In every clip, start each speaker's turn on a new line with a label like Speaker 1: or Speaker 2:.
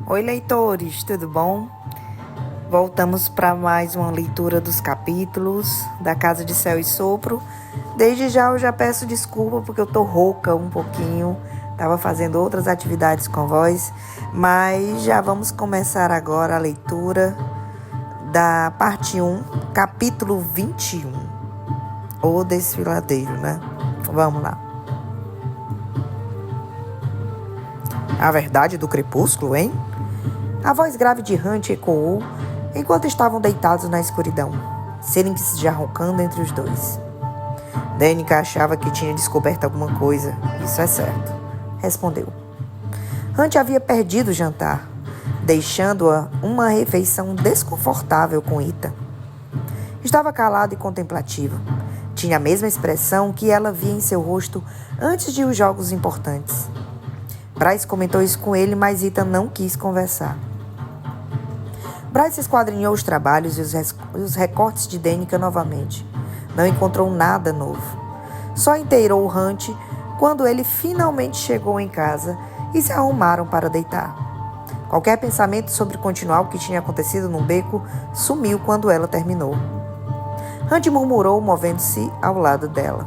Speaker 1: Oi, leitores, tudo bom? Voltamos para mais uma leitura dos capítulos da Casa de Céu e Sopro. Desde já eu já peço desculpa porque eu tô rouca um pouquinho, estava fazendo outras atividades com voz, mas já vamos começar agora a leitura da parte 1, capítulo 21, O Desfiladeiro, né? Vamos lá. A verdade do crepúsculo, hein? A voz grave de Hunt ecoou enquanto estavam deitados na escuridão, Syrinx já roncando entre os dois. Danica achava que tinha descoberto alguma coisa, isso é certo, respondeu. Hunt havia perdido o jantar, deixando-a uma refeição desconfortável com Ita. Estava calado e contemplativo. Tinha a mesma expressão que ela via em seu rosto antes de os jogos importantes. Bryce comentou isso com ele, mas Ita não quis conversar. Bryce esquadrinhou os trabalhos e os recortes de Danica novamente. Não encontrou nada novo. Só inteirou Hunt quando ele finalmente chegou em casa e se arrumaram para deitar. Qualquer pensamento sobre continuar o que tinha acontecido no beco sumiu quando ela terminou. Hunt murmurou, movendo-se ao lado dela.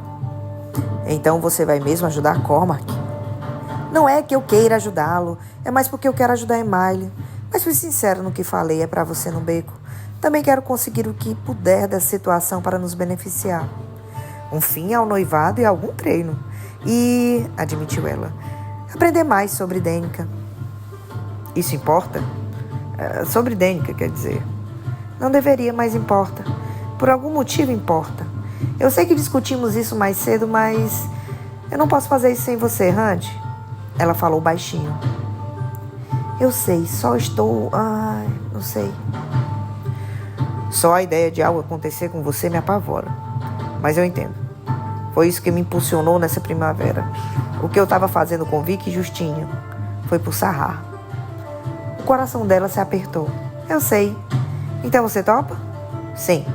Speaker 1: Então você vai mesmo ajudar Cormac? Não é que eu queira ajudá-lo, é mais porque eu quero ajudar Emily. Mas fui sincero no que falei, é para você no beco. Também quero conseguir o que puder dessa situação para nos beneficiar. Um fim ao noivado e algum treino. E, admitiu ela, aprender mais sobre Danica. Isso importa? Sobre Danica, quer dizer. Não deveria, mas importa. Por algum motivo importa. Eu sei que discutimos isso mais cedo, mas eu não posso fazer isso sem você, Hunt. Ela falou baixinho. Eu sei, só estou... não sei. Só a ideia de algo acontecer com você me apavora. Mas eu entendo. Foi isso que me impulsionou nessa primavera. O que eu estava fazendo com Vic e Justinho foi por Sahar. O coração dela se apertou. Eu sei. Então você topa? Sim.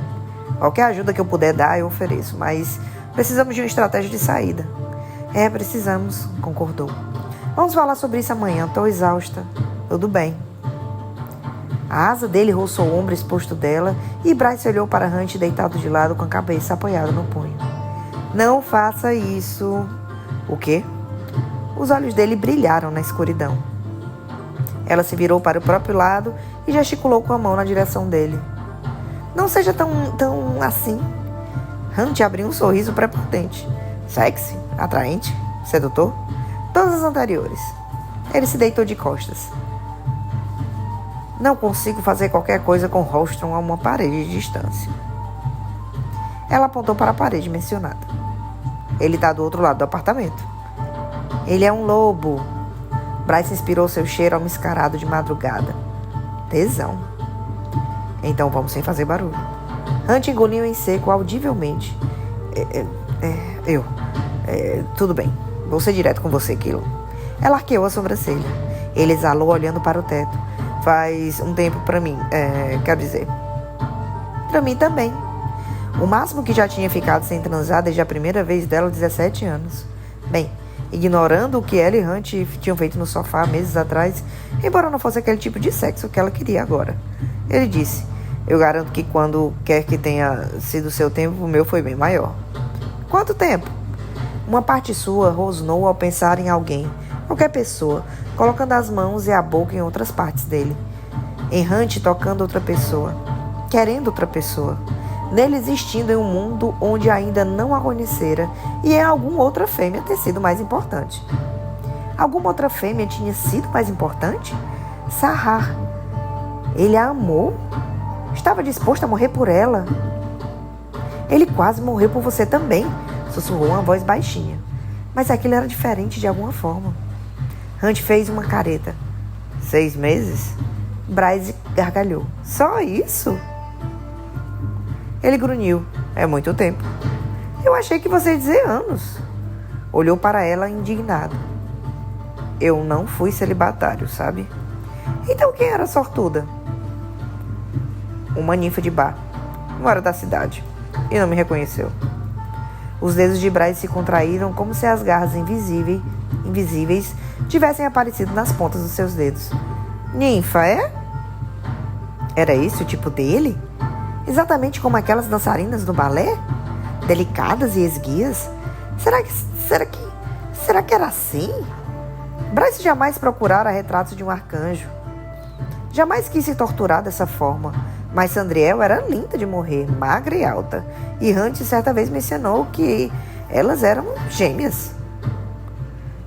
Speaker 1: Qualquer ajuda que eu puder dar, eu ofereço. Mas precisamos de uma estratégia de saída. Precisamos, concordou. Vamos falar sobre isso amanhã. Estou exausta. Tudo bem. A asa dele roçou o ombro exposto dela e Bryce olhou para Hunt deitado de lado com a cabeça apoiada no punho. Não faça isso. O quê? Os olhos dele brilharam na escuridão. Ela se virou para o próprio lado e gesticulou com a mão na direção dele. Não seja tão assim. Hunt abriu um sorriso prepotente. Sexy, atraente, sedutor. Todas as anteriores. Ele se deitou de costas. Não consigo fazer qualquer coisa com Rostron a uma parede de distância. Ela apontou para a parede mencionada. Ele está do outro lado do apartamento. Ele é um lobo. Bryce inspirou seu cheiro almiscarado de madrugada. Tesão. Então vamos sem fazer barulho. Hunt engoliu em seco audivelmente. Tudo bem. Vou ser direto com você, Kilo. Ela arqueou a sobrancelha. Ele exalou olhando para o teto. Faz um tempo para mim. Quero dizer. Para mim também. O máximo que já tinha ficado sem transar desde a primeira vez dela, 17 anos. Bem, ignorando o que ela e Hunt tinham feito no sofá meses atrás, embora não fosse aquele tipo de sexo que ela queria agora. Ele disse, eu garanto que quando quer que tenha sido seu tempo, o meu foi bem maior. Quanto tempo? Uma parte sua rosnou ao pensar em alguém, qualquer pessoa, colocando as mãos e a boca em outras partes dele. Em Hunt tocando outra pessoa, querendo outra pessoa. Nele existindo em um mundo onde ainda não a conhecera e em alguma outra fêmea ter sido mais importante. Alguma outra fêmea tinha sido mais importante? Sahar. Ele a amou? Estava disposto a morrer por ela? Ele quase morreu por você também, sussurrou uma voz baixinha. Mas aquilo era diferente de alguma forma. Hunt fez uma careta. 6 meses? Bryce gargalhou. Só isso? Ele grunhiu. É muito tempo. Eu achei que você ia dizer anos. Olhou para ela indignado. Eu não fui celibatário, sabe? Então quem era a sortuda? Uma ninfa de bar. Não era da cidade. E não me reconheceu. Os dedos de Bryce se contraíram como se as garras invisíveis tivessem aparecido nas pontas dos seus dedos. Ninfa, é? Era esse o tipo dele? Exatamente como aquelas dançarinas do balé? Delicadas e esguias? Será que era assim? Bryce jamais procurara retratos de um arcanjo. Jamais quis se torturar dessa forma. Mas Sandriel era linda de morrer, magra e alta. E Hunt certa vez mencionou que elas eram gêmeas.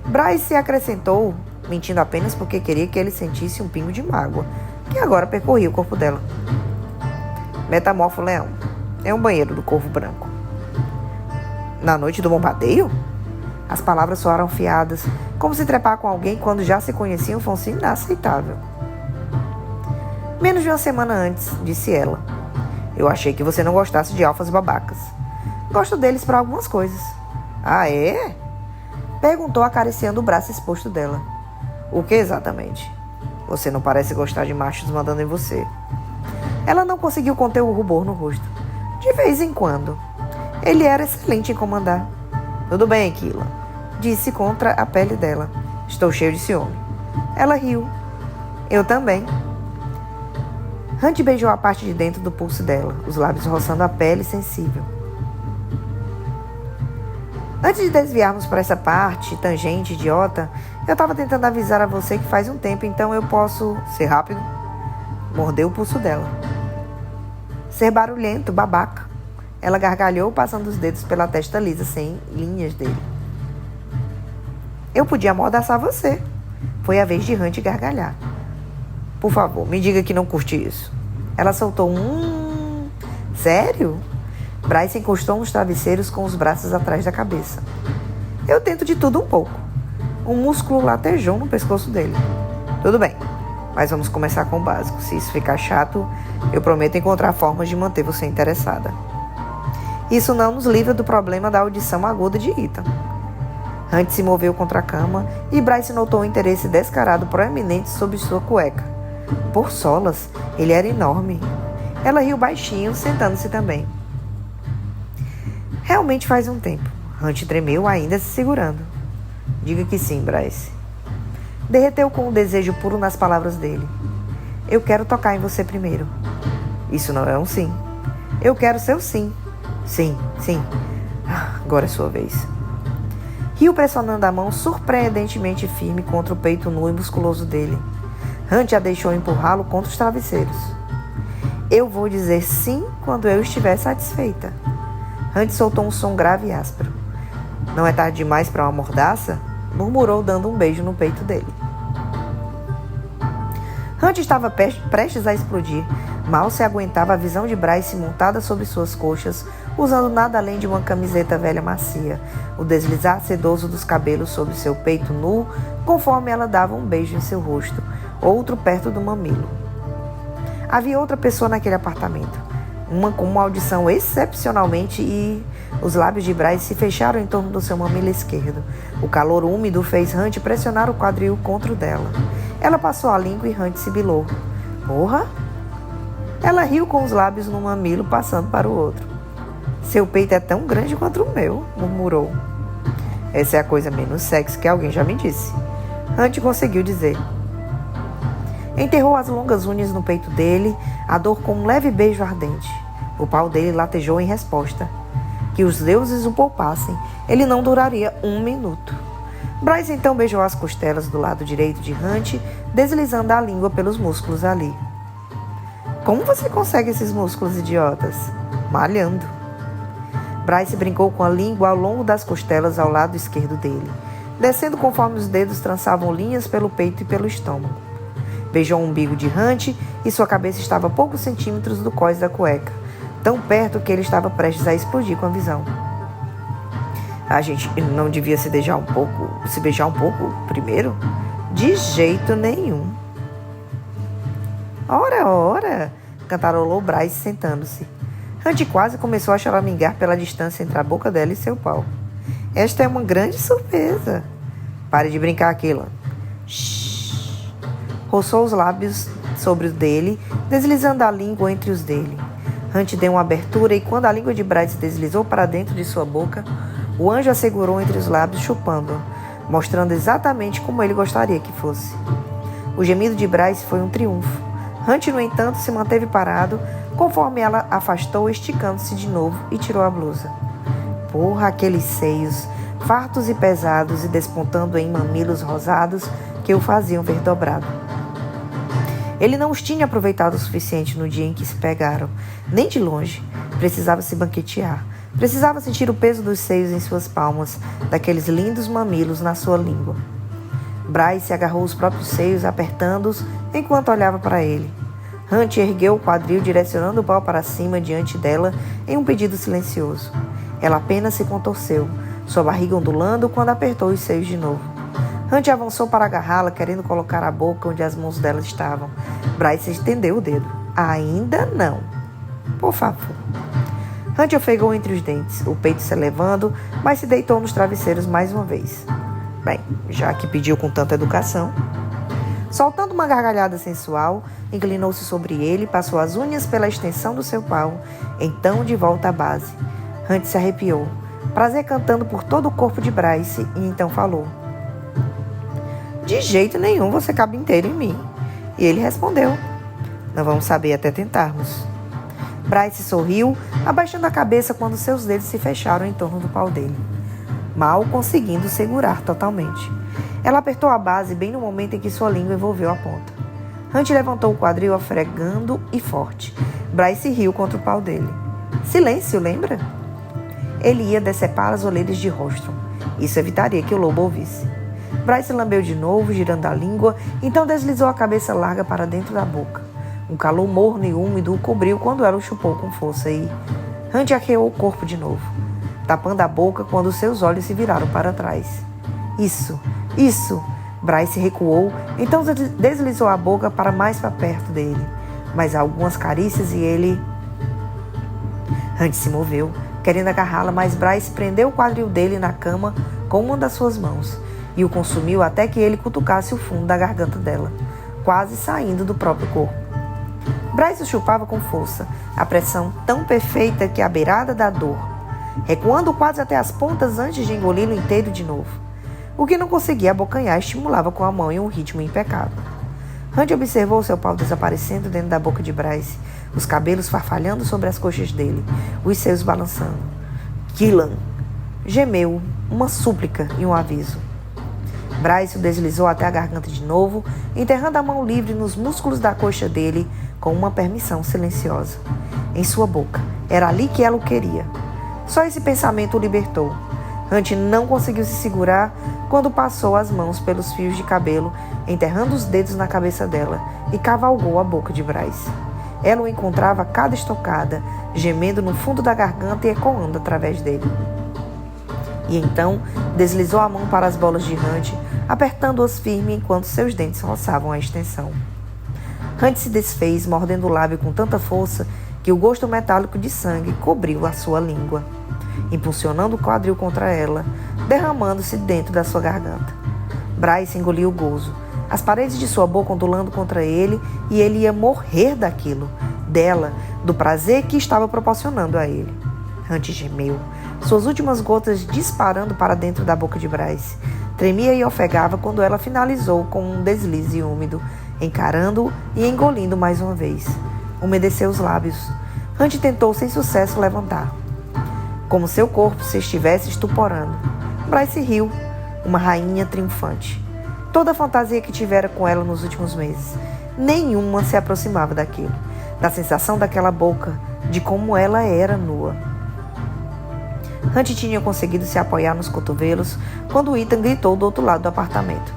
Speaker 1: Bryce acrescentou, mentindo apenas porque queria que ele sentisse um pingo de mágoa, que agora percorria o corpo dela. Metamorfo Leão. É um banheiro do Corvo Branco. Na noite do bombardeio? As palavras soaram fiadas, como se trepar com alguém quando já se conheciam fosse inaceitável. Menos de uma semana antes, disse ela. Eu achei que você não gostasse de alfas babacas. Gosto deles para algumas coisas. Ah, é? Perguntou acariciando o braço exposto dela. O que exatamente? Você não parece gostar de machos mandando em você. Ela não conseguiu conter o rubor no rosto. De vez em quando. Ele era excelente em comandar. Tudo bem, Kila, disse contra a pele dela. Estou cheio de ciúme. Ela riu. Eu também. Hunt beijou a parte de dentro do pulso dela, os lábios roçando a pele sensível. Antes de desviarmos para essa parte, tangente, idiota, eu estava tentando avisar a você que faz um tempo, então eu posso ser rápido? Mordeu o pulso dela. Ser barulhento, babaca. Ela gargalhou, passando os dedos pela testa lisa, sem linhas dele. Eu podia amordaçar você. Foi a vez de Hunt gargalhar. Por favor, me diga que não curte isso. Ela soltou Sério? Bryce encostou nos travesseiros com os braços atrás da cabeça. Eu tento de tudo um pouco. Um músculo latejou no pescoço dele. Tudo bem, mas vamos começar com o básico. Se isso ficar chato, eu prometo encontrar formas de manter você interessada. Isso não nos livra do problema da audição aguda de Ethan. Hunt se moveu contra a cama e Bryce notou um interesse descarado proeminente sob sua cueca. Por solas, ele era enorme. Ela riu baixinho, sentando-se também. Realmente faz um tempo. Hunt tremeu, ainda se segurando. Diga que sim, Bryce. Derreteu com um desejo puro nas palavras dele. Eu quero tocar em você primeiro. Isso não é um sim. Eu quero seu sim. Sim, sim. Agora é sua vez. Riu pressionando a mão surpreendentemente firme contra o peito nu e musculoso dele. Hunt a deixou empurrá-lo contra os travesseiros. Eu vou dizer sim quando eu estiver satisfeita. Hunt soltou um som grave e áspero. Não é tarde demais para uma mordaça? Murmurou dando um beijo no peito dele. Hunt estava prestes a explodir. Mal se aguentava a visão de Bryce montada sobre suas coxas, usando nada além de uma camiseta velha macia, o deslizar sedoso dos cabelos sobre seu peito nu, conforme ela dava um beijo em seu rosto, outro perto do mamilo. Havia outra pessoa naquele apartamento, uma com uma audição excepcionalmente e os lábios de Bryce se fecharam em torno do seu mamilo esquerdo. O calor úmido fez Hunt pressionar o quadril contra o dela. Ela passou a língua e Hunt sibilou. Porra! Ela riu com os lábios no mamilo passando para o outro. Seu peito é tão grande quanto o meu, murmurou. Essa é a coisa menos sexy que alguém já me disse. Hunt conseguiu dizer. Enterrou as longas unhas no peito dele, a dor com um leve beijo ardente. O pau dele latejou em resposta. Que os deuses o poupassem, ele não duraria um minuto. Bryce então beijou as costelas do lado direito de Hunt, deslizando a língua pelos músculos ali. Como você consegue esses músculos idiotas? Malhando. Bryce brincou com a língua ao longo das costelas ao lado esquerdo dele, descendo conforme os dedos trançavam linhas pelo peito e pelo estômago. Beijou o umbigo de Hunt e sua cabeça estava a poucos centímetros do cós da cueca, tão perto que ele estava prestes a explodir com a visão. A gente não devia se beijar um pouco primeiro? De jeito nenhum. Ora, ora, cantarolou Bryce sentando-se. Hunt quase começou a choramingar pela distância entre a boca dela e seu pau. Esta é uma grande surpresa. Pare de brincar, Keelan. Shhh. Roçou os lábios sobre os dele, deslizando a língua entre os dele. Hunt deu uma abertura e quando a língua de Bryce deslizou para dentro de sua boca, o anjo a segurou entre os lábios, chupando-a, mostrando exatamente como ele gostaria que fosse. O gemido de Bryce foi um triunfo. Hunt, no entanto, se manteve parado, conforme ela afastou, esticando-se de novo e tirou a blusa. Porra, aqueles seios, fartos e pesados e despontando em mamilos rosados que o faziam ver dobrado. Ele não os tinha aproveitado o suficiente no dia em que se pegaram, nem de longe. Precisava se banquetear. Precisava sentir o peso dos seios em suas palmas, daqueles lindos mamilos na sua língua. Bryce agarrou os próprios seios, apertando-os enquanto olhava para ele. Hunt ergueu o quadril, direcionando o pau para cima diante dela em um pedido silencioso. Ela apenas se contorceu, sua barriga ondulando quando apertou os seios de novo. Hunt avançou para agarrá-la, querendo colocar a boca onde as mãos dela estavam. Bryce estendeu o dedo. Ainda não. Por favor. Hunt ofegou entre os dentes, o peito se elevando, mas se deitou nos travesseiros mais uma vez. Bem, já que pediu com tanta educação. Soltando uma gargalhada sensual, inclinou-se sobre ele, passou as unhas pela extensão do seu pau, então de volta à base. Hunt se arrepiou, prazer cantando por todo o corpo de Bryce, e então falou: de jeito nenhum você cabe inteiro em mim. E ele respondeu: não vamos saber até tentarmos. Bryce sorriu, abaixando a cabeça quando seus dedos se fecharam em torno do pau dele, mal conseguindo segurar totalmente. Ela apertou a base bem no momento em que sua língua envolveu a ponta. Hunt levantou o quadril ofegando e forte. Bryce riu contra o pau dele. Silêncio, lembra? Ele ia decepar as orelhas de Rostrum. Isso evitaria que o lobo ouvisse. Bryce lambeu de novo, girando a língua, então deslizou a cabeça larga para dentro da boca. Um calor morno e úmido o cobriu quando ela o chupou com força e Hunt arqueou o corpo de novo, tapando a boca quando seus olhos se viraram para trás. Isso! Bryce recuou, então deslizou a boca para mais para perto dele. Mais algumas carícias e ele... Hunt se moveu, querendo agarrá-la, mas Bryce prendeu o quadril dele na cama com uma das suas mãos e o consumiu até que ele cutucasse o fundo da garganta dela, quase saindo do próprio corpo. Bryce o chupava com força, a pressão tão perfeita que à beirada da dor, recuando quase até as pontas antes de engoli-lo inteiro de novo. O que não conseguia abocanhar estimulava com a mão em um ritmo impecável. Hunt observou seu pau desaparecendo dentro da boca de Bryce, os cabelos farfalhando sobre as coxas dele, os seios balançando. Killan! Gemeu, uma súplica e um aviso. Bryce o deslizou até a garganta de novo, enterrando a mão livre nos músculos da coxa dele com uma permissão silenciosa. Em sua boca. Era ali que ela o queria. Só esse pensamento o libertou. Hunt não conseguiu se segurar quando passou as mãos pelos fios de cabelo, enterrando os dedos na cabeça dela, e cavalgou a boca de Bryce. Ela o encontrava a cada estocada, gemendo no fundo da garganta e ecoando através dele. E então deslizou a mão para as bolas de Hunt, apertando-as firme enquanto seus dentes roçavam a extensão. Hunt se desfez, mordendo o lábio com tanta força que o gosto metálico de sangue cobriu a sua língua, impulsionando o quadril contra ela, derramando-se dentro da sua garganta. Bryce engoliu o gozo, as paredes de sua boca ondulando contra ele, e ele ia morrer daquilo, dela, do prazer que estava proporcionando a ele. Hunt gemeu, suas últimas gotas disparando para dentro da boca de Bryce. Tremia e ofegava quando ela finalizou com um deslize úmido, encarando-o e engolindo mais uma vez. Umedeceu os lábios. Hunt tentou sem sucesso levantar, como seu corpo se estivesse estuporando. Bryce riu, uma rainha triunfante. Toda a fantasia que tivera com ela nos últimos meses, nenhuma se aproximava daquilo, da sensação daquela boca, de como ela era nua. Hunt tinha conseguido se apoiar nos cotovelos quando Ethan gritou do outro lado do apartamento: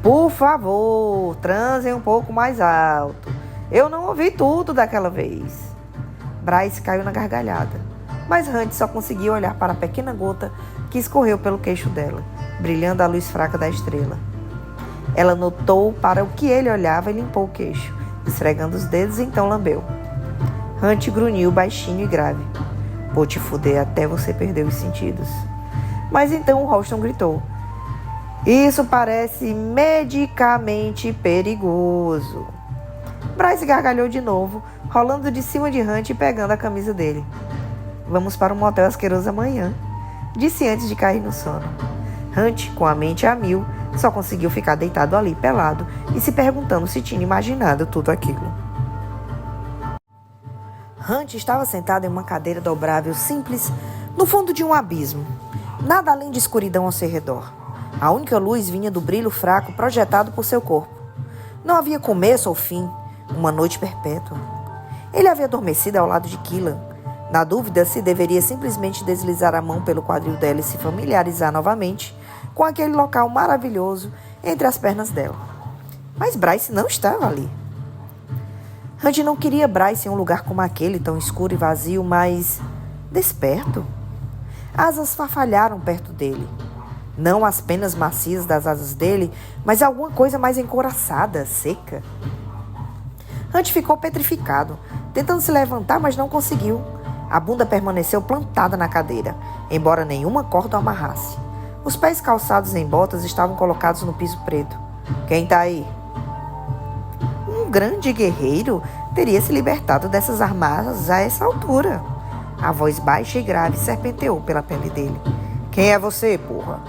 Speaker 1: por favor, transem um pouco mais alto. Eu não ouvi tudo daquela vez. Bryce caiu na gargalhada, mas Hunt só conseguia olhar para a pequena gota que escorreu pelo queixo dela, brilhando à luz fraca da estrela. Ela notou para o que ele olhava e limpou o queixo, esfregando os dedos, e então lambeu. Hunt grunhiu baixinho e grave: vou te fuder até você perder os sentidos. Mas então Ralston gritou: isso parece medicamente perigoso. Bryce gargalhou de novo, rolando de cima de Hunt e pegando a camisa dele. Vamos para um motel asqueroso amanhã, disse antes de cair no sono. Hunt, com a mente a mil, Só conseguiu ficar deitado ali, pelado, e se perguntando se tinha imaginado tudo aquilo. Hunt estava sentado em uma cadeira dobrável simples, no fundo de um abismo. Nada além de escuridão ao seu redor. A única luz vinha do brilho fraco projetado por seu corpo. Não havia começo ou fim, uma noite perpétua. Ele havia adormecido ao lado de Killan, na dúvida se deveria simplesmente deslizar a mão pelo quadril dela e se familiarizar novamente com aquele local maravilhoso entre as pernas dela. Mas Bryce não estava ali. Hunt não queria Bryce em um lugar como aquele, tão escuro e vazio, mas desperto. Asas farfalharam perto dele. Não as penas macias das asas dele, mas alguma coisa mais encouraçada, seca. Hunt ficou petrificado, tentando se levantar, mas não conseguiu. A bunda permaneceu plantada na cadeira, embora nenhuma corda o amarrasse. Os pés calçados em botas estavam colocados no piso preto. Quem está aí? Um grande guerreiro teria se libertado dessas armadas a essa altura. A voz baixa e grave serpenteou pela pele dele. Quem é você, porra?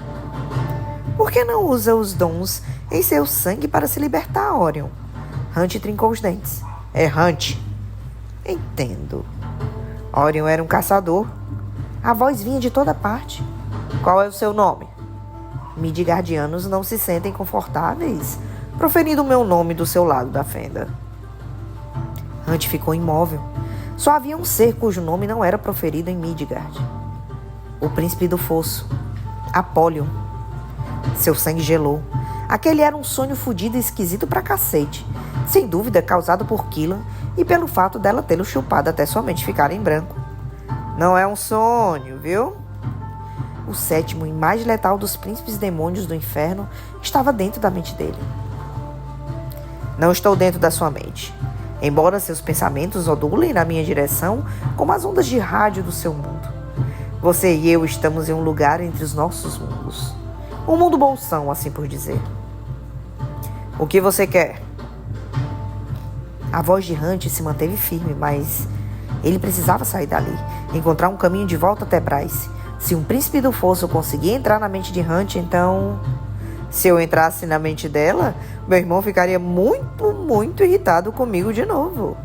Speaker 1: Por que não usa os dons em seu sangue para se libertar, Orion? Hunt trincou os dentes. É Hunt. Entendo. Orion era um caçador. A voz vinha de toda parte. Qual é o seu nome? Midgardianos não se sentem confortáveis proferindo o meu nome do seu lado da fenda. Hunt ficou imóvel. Só havia um ser cujo nome não era proferido em Midgard. O príncipe do fosso, Apollyon. Seu sangue gelou. Aquele era um sonho fudido e esquisito pra cacete. Sem dúvida causado por Killan e pelo fato dela tê-lo chupado até sua mente ficar em branco. Não é um sonho, viu? O sétimo e mais letal dos príncipes demônios do inferno estava dentro da mente dele. Não estou dentro da sua mente. Embora seus pensamentos ondulem na minha direção como as ondas de rádio do seu mundo. Você e eu estamos em um lugar entre os nossos mundos. Um mundo bolsão, assim por dizer. O que você quer? A voz de Hunt se manteve firme, mas ele precisava sair dali, encontrar um caminho de volta até Bryce. Se um príncipe do fosso conseguia entrar na mente de Hunt, então... Se eu entrasse na mente dela, meu irmão ficaria muito irritado comigo de novo.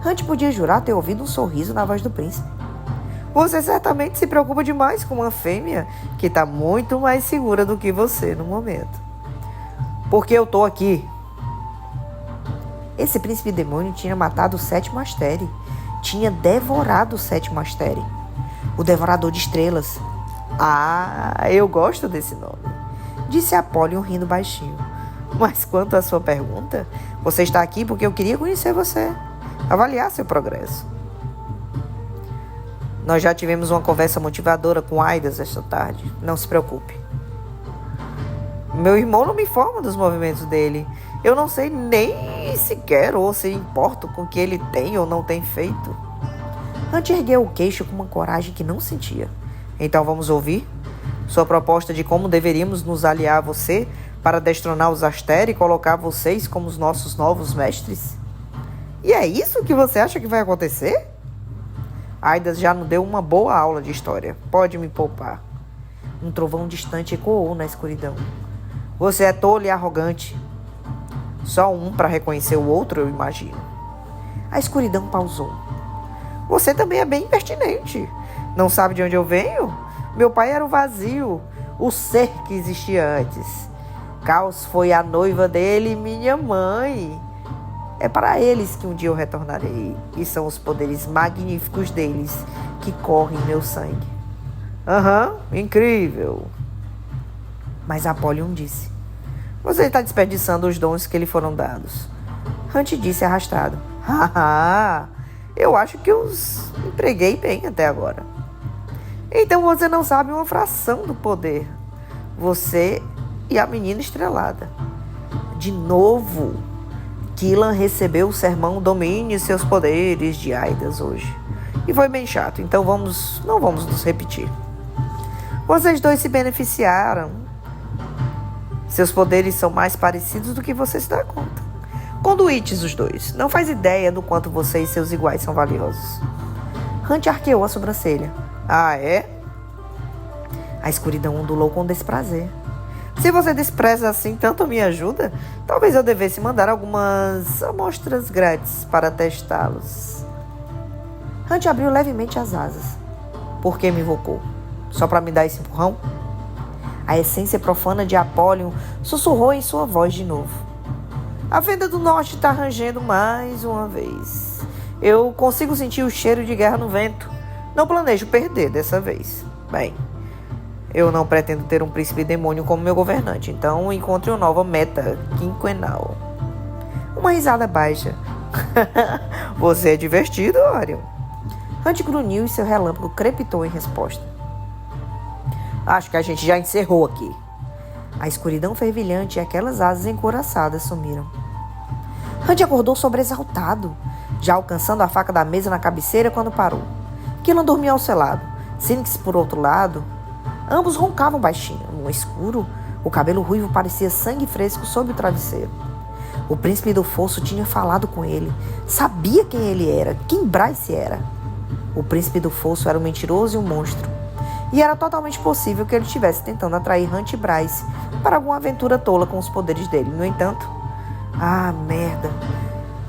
Speaker 1: Hunt podia jurar ter ouvido um sorriso na voz do príncipe. Você certamente se preocupa demais com uma fêmea que está muito mais segura do que você no momento. Porque eu tô aqui. Esse príncipe demônio tinha matado o sétimo Astere. Tinha devorado o sétimo Astere. O devorador de estrelas. Ah, eu gosto desse nome. Disse Apollyon rindo baixinho. Mas quanto à sua pergunta, você está aqui porque eu queria conhecer você. Avaliar seu progresso. Nós já tivemos uma conversa motivadora com Aidas esta tarde. Não se preocupe. Meu irmão não me informa dos movimentos dele. Eu não sei nem sequer ou se importo com o que ele tem ou não tem feito. Hunt ergueu o queixo com uma coragem que não sentia. Então vamos ouvir? Sua proposta de como deveríamos nos aliar a você para destronar os Astere e colocar vocês como os nossos novos mestres? E é isso que você acha que vai acontecer? Aidas já nos deu uma boa aula de história. Pode me poupar. Um trovão distante ecoou na escuridão. Você é tolo e arrogante. Só um para reconhecer o outro, eu imagino. A escuridão pausou. Você também é bem impertinente. Não sabe de onde eu venho? Meu pai era o vazio, o ser que existia antes. Caos foi a noiva dele e minha mãe. É para eles que um dia eu retornarei. E são os poderes magníficos deles que correm em meu sangue. Incrível. Mas Apollyon disse. Você está desperdiçando os dons que lhe foram dados. Hunt disse arrastado. Eu acho que os empreguei bem até agora. Então você não sabe uma fração do poder. Você e a menina estrelada. De novo, Killan recebeu o sermão Domine seus poderes de Aidas hoje. E foi bem chato, então não vamos nos repetir. Vocês dois se beneficiaram. Seus poderes são mais parecidos do que você se dá conta. Conduítes os dois. Não faz ideia do quanto você e seus iguais são valiosos. Hunt arqueou a sobrancelha. Ah, é? A escuridão ondulou com desprazer. Se você despreza assim tanto minha ajuda, talvez eu devesse mandar algumas amostras grátis para testá-los. Hunt abriu levemente as asas. Por que me invocou? Só para me dar esse empurrão? A essência profana de Apollyon sussurrou em sua voz de novo. A Fenda do Norte está rangendo mais uma vez. Eu consigo sentir o cheiro de guerra no vento. Não planejo perder dessa vez. Bem, eu não pretendo ter um príncipe demônio como meu governante, então encontre uma nova meta quinquenal. Uma risada baixa. Você é divertido, Orion. Hunt grunhiu e seu relâmpago crepitou em resposta. Acho que a gente já encerrou aqui. A escuridão fervilhante e aquelas asas encouraçadas sumiram. Hunt acordou sobressaltado, já alcançando a faca da mesa na cabeceira quando parou. Killan dormia ao seu lado. Sinix, por outro lado. Ambos roncavam baixinho. No escuro, o cabelo ruivo parecia sangue fresco sob o travesseiro. O príncipe do fosso tinha falado com ele. Sabia quem ele era, quem Bryce era. O príncipe do fosso era um mentiroso e um monstro. E era totalmente possível que ele estivesse tentando atrair Hunt e Bryce para alguma aventura tola com os poderes dele. No entanto... Ah, merda.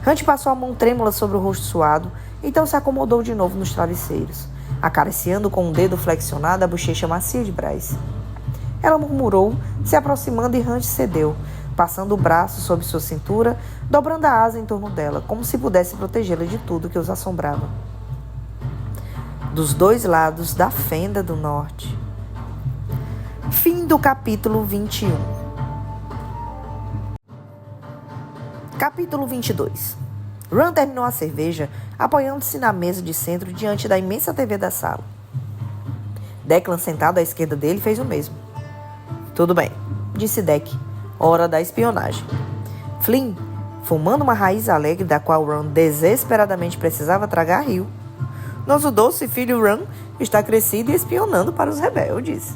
Speaker 1: Hunt passou a mão trêmula sobre o rosto suado, então se acomodou de novo nos travesseiros, acariciando com um dedo flexionado a bochecha macia de Bryce. Ela murmurou, se aproximando, e Hunt cedeu, passando o braço sob sua cintura, dobrando a asa em torno dela, como se pudesse protegê-la de tudo que os assombrava. Dos dois lados da Fenda do Norte. Fim do capítulo 21. Capítulo 22. Ran terminou a cerveja, apoiando-se na mesa de centro diante da imensa TV da sala. Declan, sentado à esquerda dele, fez o mesmo. Tudo bem, disse Deck. Hora da espionagem. Flynn, fumando uma raiz alegre da qual Ran desesperadamente precisava tragar, riu. Nosso doce filho Ran está crescido e espionando para os rebeldes.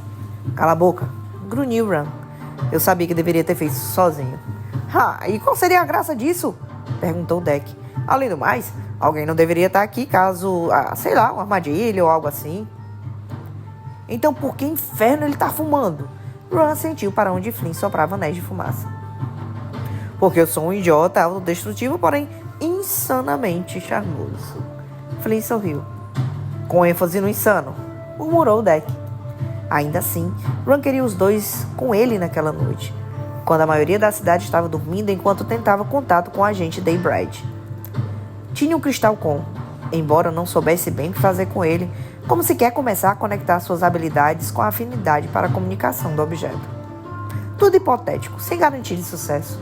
Speaker 1: Cala a boca, grunhiu Ran. Eu sabia que deveria ter feito isso sozinho. E qual seria a graça disso? Perguntou Deck. Além do mais, alguém não deveria estar aqui caso, sei lá, uma armadilha ou algo assim. Então por que inferno ele está fumando? Ran sentiu para onde Flynn soprava anéis de fumaça. Porque eu sou um idiota autodestrutivo, porém insanamente charmoso. Flynn sorriu. Com ênfase no insano, murmurou Deck. Ainda assim, Ran queria os dois com ele naquela noite, quando a maioria da cidade estava dormindo enquanto tentava contato com o agente Daybride. Tinha um cristal com, embora não soubesse bem o que fazer com ele, como se quer começar a conectar suas habilidades com a afinidade para a comunicação do objeto. Tudo hipotético, sem garantia de sucesso.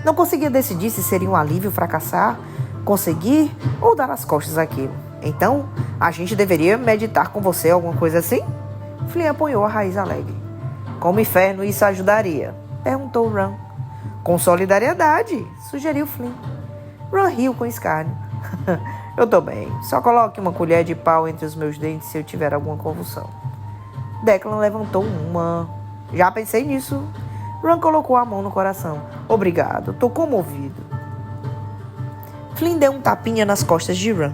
Speaker 1: Não conseguia decidir se seria um alívio fracassar, conseguir ou dar as costas àquilo. Então, a gente deveria meditar com você, alguma coisa assim? Flynn apoiou a raiz alegre. Como inferno isso ajudaria? Perguntou Ran. Com solidariedade, sugeriu Flynn. Ran riu com escárnio. Eu tô bem. Só coloque uma colher de pau entre os meus dentes se eu tiver alguma convulsão. Declan levantou uma. Já pensei nisso. Ran colocou a mão no coração. Obrigado, tô comovido. Flynn deu um tapinha nas costas de Ran.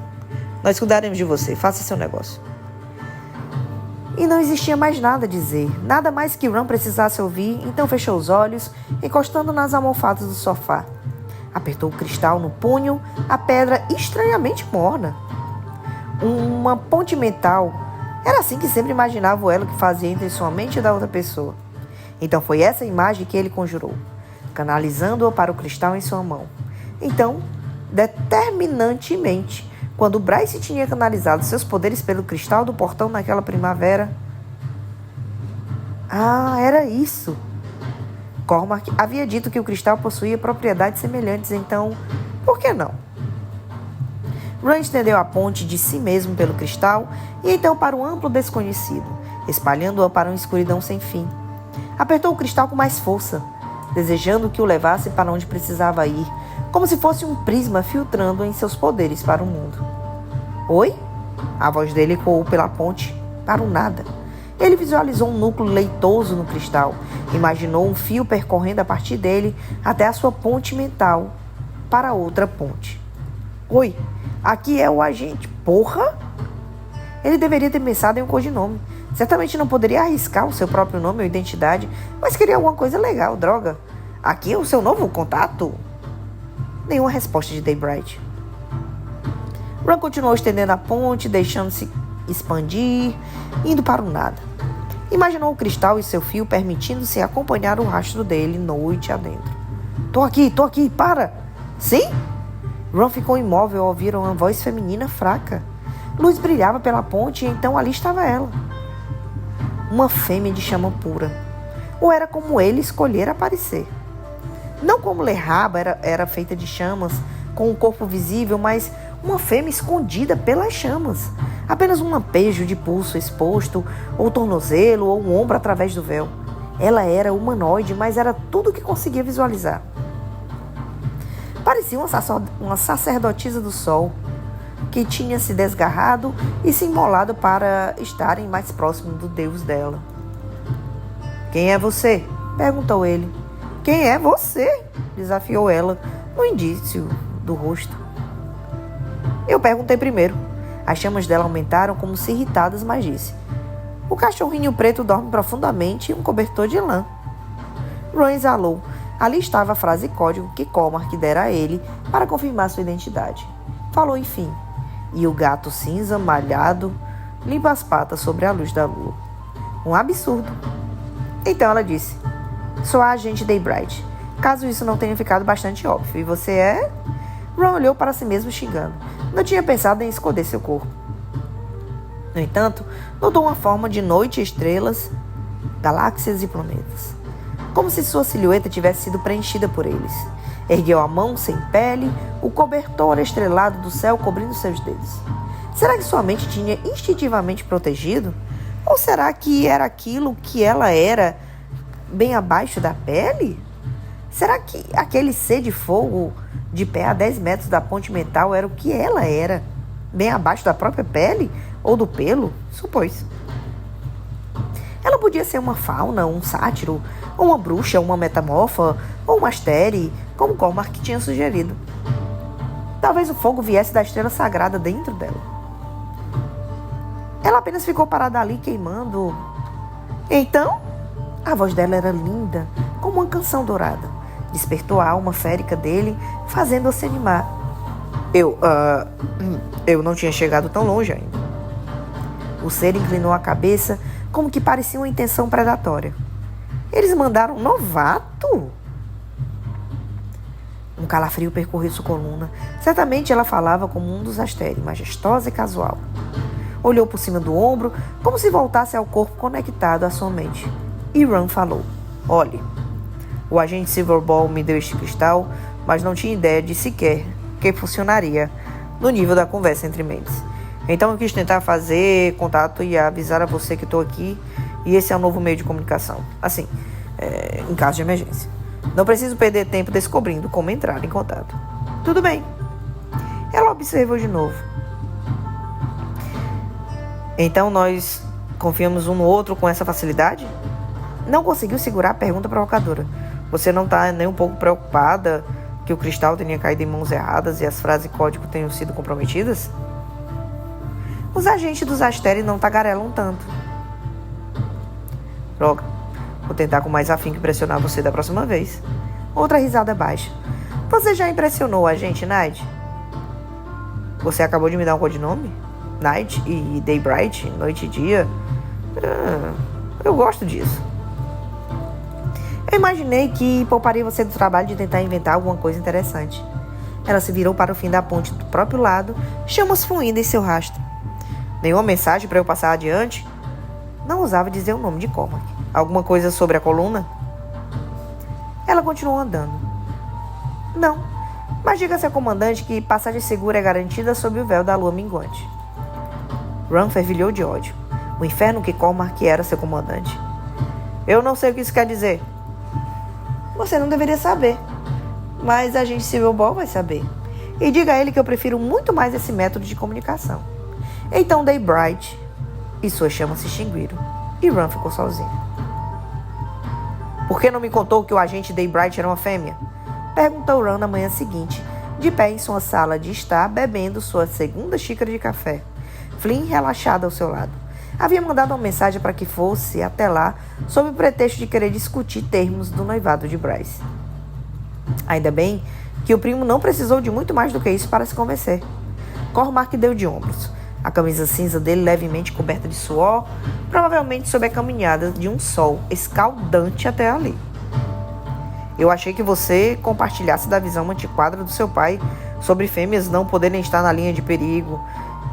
Speaker 1: Nós cuidaremos de você, faça seu negócio. E não existia mais nada a dizer, nada mais que Ran precisasse ouvir, então fechou os olhos, encostando nas almofadas do sofá. Apertou o cristal no punho, a pedra estranhamente morna. Uma ponte mental. Era assim que sempre imaginava o elo que fazia entre sua mente e da outra pessoa. Então foi essa imagem que ele conjurou, canalizando-a para o cristal em sua mão. Então, determinantemente, quando Bryce tinha canalizado seus poderes pelo cristal do portão naquela primavera... era isso. Cormac havia dito que o cristal possuía propriedades semelhantes, então, por que não? Ran estendeu a ponte de si mesmo pelo cristal e então para um amplo desconhecido, espalhando-a para uma escuridão sem fim. Apertou o cristal com mais força, desejando que o levasse para onde precisava ir, como se fosse um prisma filtrando em seus poderes para o mundo. Oi? A voz dele ecoou pela ponte, para o nada. Ele visualizou um núcleo leitoso no cristal, imaginou um fio percorrendo a partir dele até a sua ponte mental para outra ponte. Oi, aqui é o agente. Porra! Ele deveria ter pensado em um codinome. Certamente não poderia arriscar o seu próprio nome ou identidade, mas queria alguma coisa legal, droga. Aqui é o seu novo contato? Nenhuma resposta de Daybright. Ron continuou estendendo a ponte, deixando-se expandir, indo para o nada. Imaginou o cristal e seu fio permitindo-se acompanhar o rastro dele noite adentro. Tô aqui, para! Sim? Ron ficou imóvel ao ouvir uma voz feminina fraca. Luz brilhava pela ponte e então ali estava ela. Uma fêmea de chama pura. Ou era como ele escolhera aparecer. Não como Lerraba era feita de chamas, com o corpo visível, mas uma fêmea escondida pelas chamas. Apenas um lampejo de pulso exposto, ou tornozelo, ou um ombro através do véu. Ela era humanoide, mas era tudo o que conseguia visualizar. Parecia uma sacerdotisa do sol, que tinha se desgarrado e se imolado para estarem mais próximo do deus dela. Quem é você? Perguntou ele. Quem é você? Desafiou ela, no indício do rosto. Eu perguntei primeiro. As chamas dela aumentaram como se irritadas, mas disse. O cachorrinho preto dorme profundamente em um cobertor de lã. Ron exalou. Ali estava a frase código que Cormac dera a ele para confirmar sua identidade. Falou enfim. E o gato cinza, malhado, limpa as patas sobre a luz da lua. Um absurdo. Então ela disse. Sou a agente Daybright. Caso isso não tenha ficado bastante óbvio. E você é? Ron olhou para si mesmo xingando. Não tinha pensado em esconder seu corpo. No entanto, notou uma forma de noite e estrelas, galáxias e planetas. Como se sua silhueta tivesse sido preenchida por eles. Ergueu a mão sem pele, o cobertor estrelado do céu cobrindo seus dedos. Será que sua mente tinha instintivamente protegido? Ou será que era aquilo que ela era, bem abaixo da pele? Será que aquele ser de fogo de pé a 10 metros da ponte mental era o que ela era, bem abaixo da própria pele ou do pelo? Supôs. Ela podia ser uma fauna, um sátiro, ou uma bruxa, uma metamorfa, ou uma astere, como Cormac tinha sugerido. Talvez o fogo viesse da estrela sagrada dentro dela. Ela apenas ficou parada ali, queimando. Então, a voz dela era linda, como uma canção dourada. Despertou a alma férica dele, fazendo-a se animar. Eu não tinha chegado tão longe ainda. O ser inclinou a cabeça, como que parecia uma intenção predatória. Eles mandaram um novato? Um calafrio percorreu sua coluna. Certamente ela falava como um dos Asteri, majestosa e casual. Olhou por cima do ombro, como se voltasse ao corpo conectado à sua mente. E Ron falou. Olhe, o agente Silverball me deu este cristal, mas não tinha ideia de sequer que funcionaria no nível da conversa entre mentes. Então eu quis tentar fazer contato e avisar a você que estou aqui e esse é um novo meio de comunicação. Assim, em caso de emergência. Não preciso perder tempo descobrindo como entrar em contato. Tudo bem. Ela observou de novo. Então nós confiamos um no outro com essa facilidade? Não conseguiu segurar a pergunta provocadora. Você não está nem um pouco preocupada que o cristal tenha caído em mãos erradas e as frases código tenham sido comprometidas? Os agentes dos Asteri não tagarelam tanto. Droga, vou tentar com mais afinco impressionar você da próxima vez. Outra risada baixa. Você já impressionou o agente Night? Você acabou de me dar um codinome? Night e Daybright, noite e dia? Eu gosto disso. Eu imaginei que pouparia você do trabalho de tentar inventar alguma coisa interessante. Ela se virou para o fim da ponte do próprio lado, chamas fluindo em seu rastro. Nenhuma mensagem para eu passar adiante? Não ousava dizer o nome de Cormac. Alguma coisa sobre a coluna? Ela continuou andando. Não, mas diga a seu comandante que passagem segura é garantida sob o véu da lua minguante. Ron fervilhou de ódio. O inferno que Cormac era seu comandante. Eu não sei o que isso quer dizer. Você não deveria saber. Mas a gente Silverball vai saber. E diga a ele que eu prefiro muito mais esse método de comunicação. Então Daybright e suas chamas se extinguiram. E Ron ficou sozinho. Por que não me contou que o agente Daybright era uma fêmea? Perguntou Ron na manhã seguinte, de pé em sua sala de estar, bebendo sua segunda xícara de café. Flynn relaxada ao seu lado. havia mandado uma mensagem para que fosse até lá, sob o pretexto de querer discutir termos do noivado de Bryce. Ainda bem que o primo não precisou de muito mais do que isso para se convencer. Cormac deu de ombros, a camisa cinza dele levemente coberta de suor, provavelmente sob a caminhada de um sol escaldante até ali. Eu achei que você compartilhasse da visão antiquada do seu pai sobre fêmeas não poderem estar na linha de perigo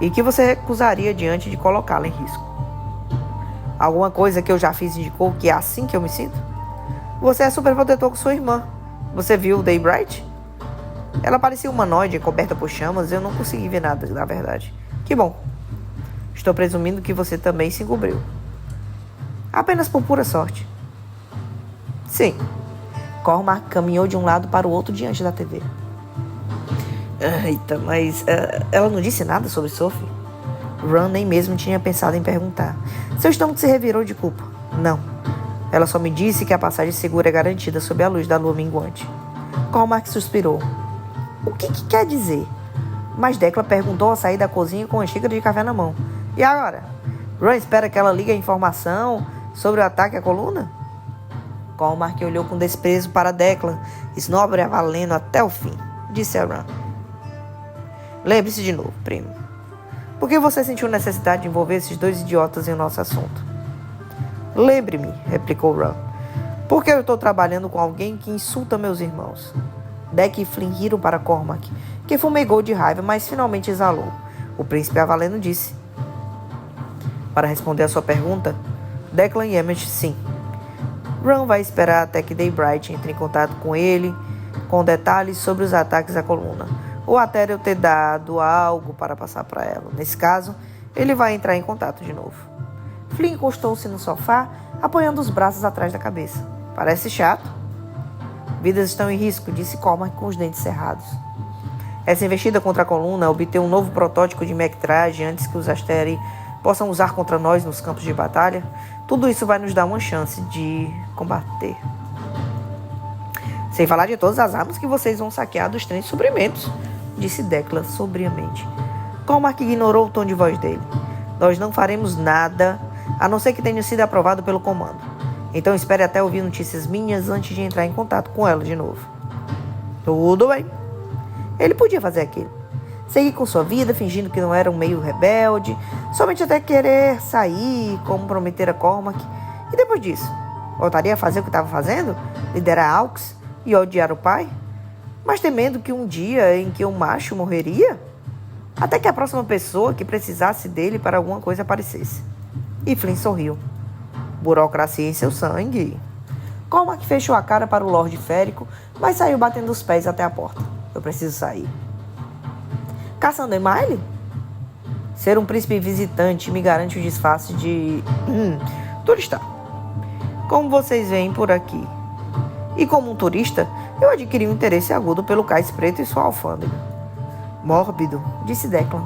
Speaker 1: e que você recusaria diante de colocá-la em risco. Alguma coisa que eu já fiz indicou que é assim que eu me sinto? Você é superprotetor com sua irmã. Você viu o Daybright? Ela parecia humanoide, coberta por chamas, e eu não consegui ver nada, na verdade. Que bom. Estou presumindo que você também se encobriu. Apenas por pura sorte. Sim. Cormac caminhou de um lado para o outro diante da TV. Eita, mas ela não disse nada sobre Sophie? Ron nem mesmo tinha pensado em perguntar. Seu estômago se revirou de culpa. Não. Ela só me disse que a passagem segura é garantida sob a luz da lua minguante. Cormac suspirou. O que quer dizer? Mas Declan perguntou ao sair da cozinha com uma xícara de café na mão. E agora? Ron espera que ela ligue a informação sobre o ataque à coluna? Cormac olhou com desprezo para Declan. Snobre é valendo até o fim, disse a Ron. Lembre-se de novo, primo. Por que você sentiu necessidade de envolver esses dois idiotas em nosso assunto? Lembre-me, replicou Ron. Porque eu estou trabalhando com alguém que insulta meus irmãos. Deck e Flynn riram para Cormac, que fumegou de raiva, mas finalmente exalou. O príncipe Avaleno disse. Para responder a sua pergunta, Declan e Emmett, sim. Ron vai esperar até que Daybright entre em contato com ele, com detalhes sobre os ataques à coluna, ou até eu ter dado algo para passar para ela. Nesse caso, ele vai entrar em contato de novo. Flynn encostou-se no sofá, apoiando os braços atrás da cabeça. Parece chato. Vidas estão em risco, disse Cormac com os dentes cerrados. Essa investida contra a coluna, obter um novo protótipo de Mectrage antes que os Asteri possam usar contra nós nos campos de batalha, tudo isso vai nos dar uma chance de combater. Sem falar de todas as armas que vocês vão saquear dos trens de suprimentos, disse Declan sobriamente. Cormac ignorou o tom de voz dele. Nós não faremos nada, a não ser que tenha sido aprovado pelo comando. Então espere até ouvir notícias minhas antes de entrar em contato com ela de novo. Tudo bem. Ele podia fazer aquilo. Seguir com sua vida, fingindo que não era um meio rebelde, somente até querer sair, como prometera Cormac. E depois disso, voltaria a fazer o que estava fazendo? Liderar Aux e odiar o pai? Mas temendo que um dia em que o macho morreria? Até que a próxima pessoa que precisasse dele para alguma coisa aparecesse. E Flynn sorriu. Burocracia em seu sangue. Cormac fechou a cara para o Lorde Férico, mas saiu batendo os pés até a porta. Eu preciso sair. Caçando Emile? Ser um príncipe visitante me garante o disfarce de... turista. Como vocês veem por aqui. E como um turista, eu adquiri um interesse agudo pelo cais preto e sua alfândega. Mórbido, disse Declan.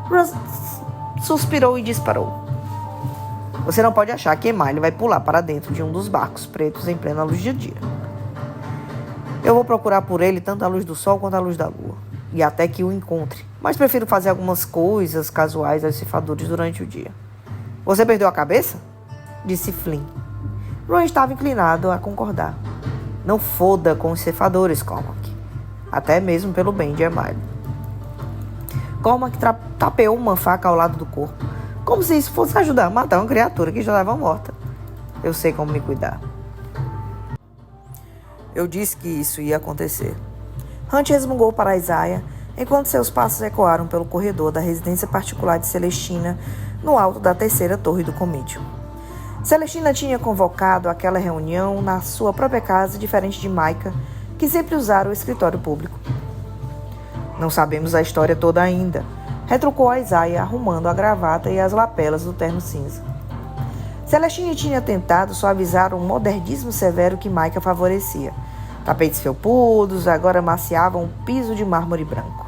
Speaker 1: Russ suspirou e disparou. Você não pode achar que Emile vai pular para dentro de um dos barcos pretos em plena luz do dia. Eu vou procurar por ele tanto à luz do sol quanto à luz da lua. E até que o encontre. Mas prefiro fazer algumas coisas casuais aos ceifadores durante o dia. Você perdeu a cabeça? Disse Flynn. Ron estava inclinado a concordar. Não foda com os ceifadores, Cormac. Até mesmo pelo bem de Emile. Cormac tapeou uma faca ao lado do corpo. Como se isso fosse ajudar a matar uma criatura que já estava morta. Eu sei como me cuidar. Eu disse que isso ia acontecer. Hunt resmungou para Isaiah, enquanto seus passos ecoaram pelo corredor da residência particular de Celestina, no alto da terceira torre do comício. Celestina tinha convocado aquela reunião na sua própria casa, diferente de Micah, que sempre usara o escritório público. Não sabemos a história toda ainda, retrucou Isaiah, arrumando a gravata e as lapelas do terno cinza. Celestina tinha tentado suavizar o modernismo severo que Micah favorecia. Tapetes felpudos agora maciavam o piso de mármore branco.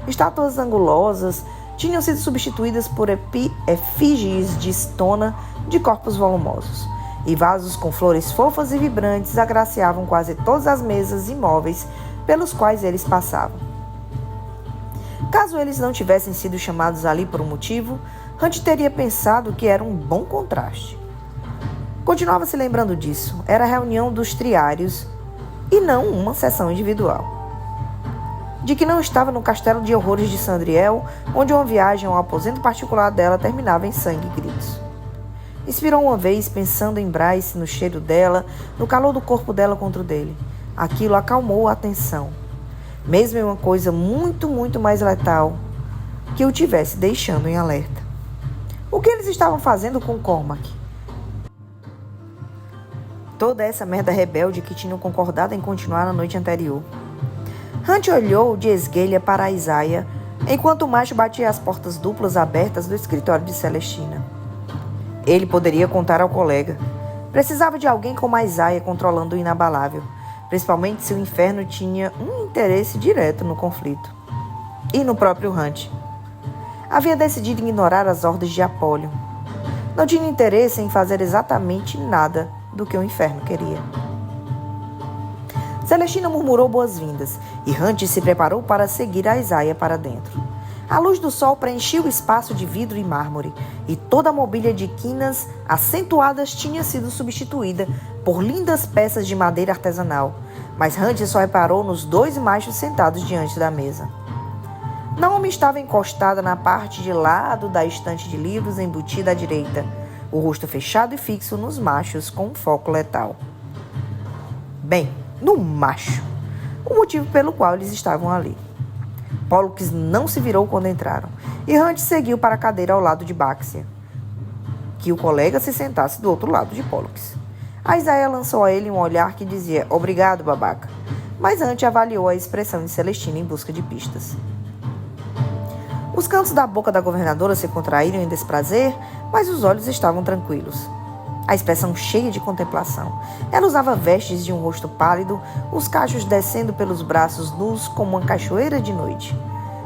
Speaker 1: Estátuas angulosas tinham sido substituídas por efígies de estona de corpos volumosos, e vasos com flores fofas e vibrantes agraciavam quase todas as mesas e móveis pelos quais eles passavam. Caso eles não tivessem sido chamados ali por um motivo, Hunt teria pensado que era um bom contraste. Continuava se lembrando disso. Era a reunião dos triários e não uma sessão individual. De que não estava no castelo de horrores de Sandriel, onde uma viagem ao aposento particular dela terminava em sangue e gritos. Inspirou uma vez, pensando em Bryce, no cheiro dela, no calor do corpo dela contra o dele. Aquilo acalmou a tensão. Mesmo em uma coisa muito, muito mais letal que o tivesse deixando em alerta. O que eles estavam fazendo com Cormac? Toda essa merda rebelde que tinham concordado em continuar na noite anterior. Hunt olhou de esguelha para Isaiah, enquanto o macho batia as portas duplas abertas do escritório de Celestina. Ele poderia contar ao colega. Precisava de alguém como Isaiah controlando o inabalável, principalmente se o inferno tinha um interesse direto no conflito. E no próprio Hunt. Havia decidido ignorar as ordens de Apollyon. Não tinha interesse em fazer exatamente nada do que o inferno queria. Celestina murmurou boas-vindas e Hunt se preparou para seguir a Isaiah para dentro. A luz do sol preenchia o espaço de vidro e mármore e toda a mobília de quinas acentuadas tinha sido substituída por lindas peças de madeira artesanal, mas Hunt só reparou nos dois machos sentados diante da mesa. Naomi estava encostada na parte de lado da estante de livros embutida à direita, o rosto fechado e fixo nos machos com um foco letal. Bem, no macho, o motivo pelo qual eles estavam ali. Pollux não se virou quando entraram, e Hunt seguiu para a cadeira ao lado de Baxia, que o colega se sentasse do outro lado de Pollux. A Isaiah lançou a ele um olhar que dizia, obrigado, babaca, mas Hunt avaliou a expressão de Celestina em busca de pistas. Os cantos da boca da governadora se contraíram em desprazer, mas os olhos estavam tranquilos. A expressão cheia de contemplação. Ela usava vestes de um rosto pálido, os cachos descendo pelos braços nus como uma cachoeira de noite.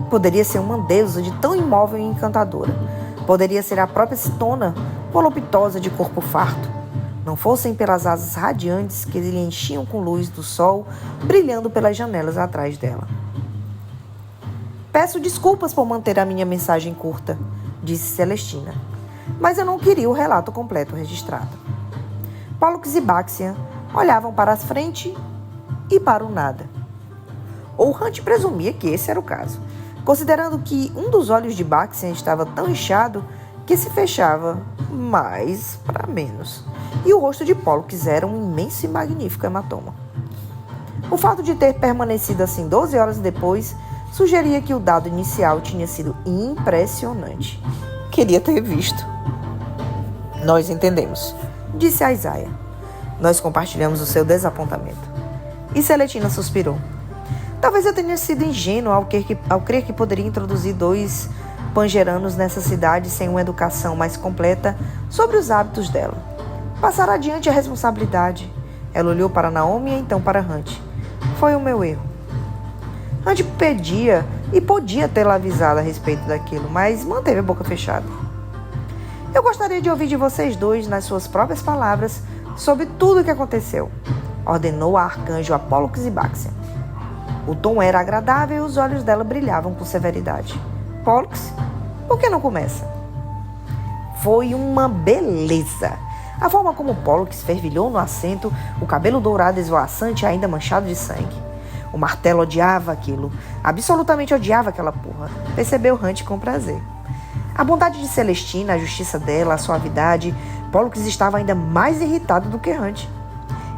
Speaker 1: Poderia ser uma deusa de tão imóvel e encantadora. Poderia ser a própria Citona, voluptuosa de corpo farto. Não fossem pelas asas radiantes que lhe enchiam com luz do sol, brilhando pelas janelas atrás dela. Peço desculpas por manter a minha mensagem curta, disse Celestina. Mas eu não queria o relato completo registrado. Pollux e Baxia olhavam para a frente e para o nada. Ou Hunt presumia que esse era o caso, considerando que um dos olhos de Baxia estava tão inchado que se fechava mais para menos, e o rosto de Pollux era um imenso e magnífico hematoma. O fato de ter permanecido assim 12 horas depois sugeria que o dado inicial tinha sido impressionante. Queria ter visto. Nós entendemos, disse a Isaiah. Nós compartilhamos o seu desapontamento. E Celestina suspirou. Talvez eu tenha sido ingênuo ao crer que poderia introduzir 2 pangeranos nessa cidade sem uma educação mais completa sobre os hábitos dela. Passar adiante a responsabilidade. Ela olhou para Naomi e então para Hunt. Foi o meu erro. Hunt pedia e podia tê-la avisado a respeito daquilo, mas manteve a boca fechada. Eu gostaria de ouvir de vocês dois, nas suas próprias palavras, sobre tudo o que aconteceu, ordenou a arcanjo a Pollux e Baxia. O tom era agradável e os olhos dela brilhavam com severidade. Pollux, por que não começa? Foi uma beleza. A forma como Pollux fervilhou no assento, o cabelo dourado esvoaçante ainda manchado de sangue. O martelo odiava aquilo. Absolutamente odiava aquela porra. Percebeu Hunt com prazer. A bondade de Celestina, a justiça dela, a suavidade, Pollux estava ainda mais irritado do que Hunt.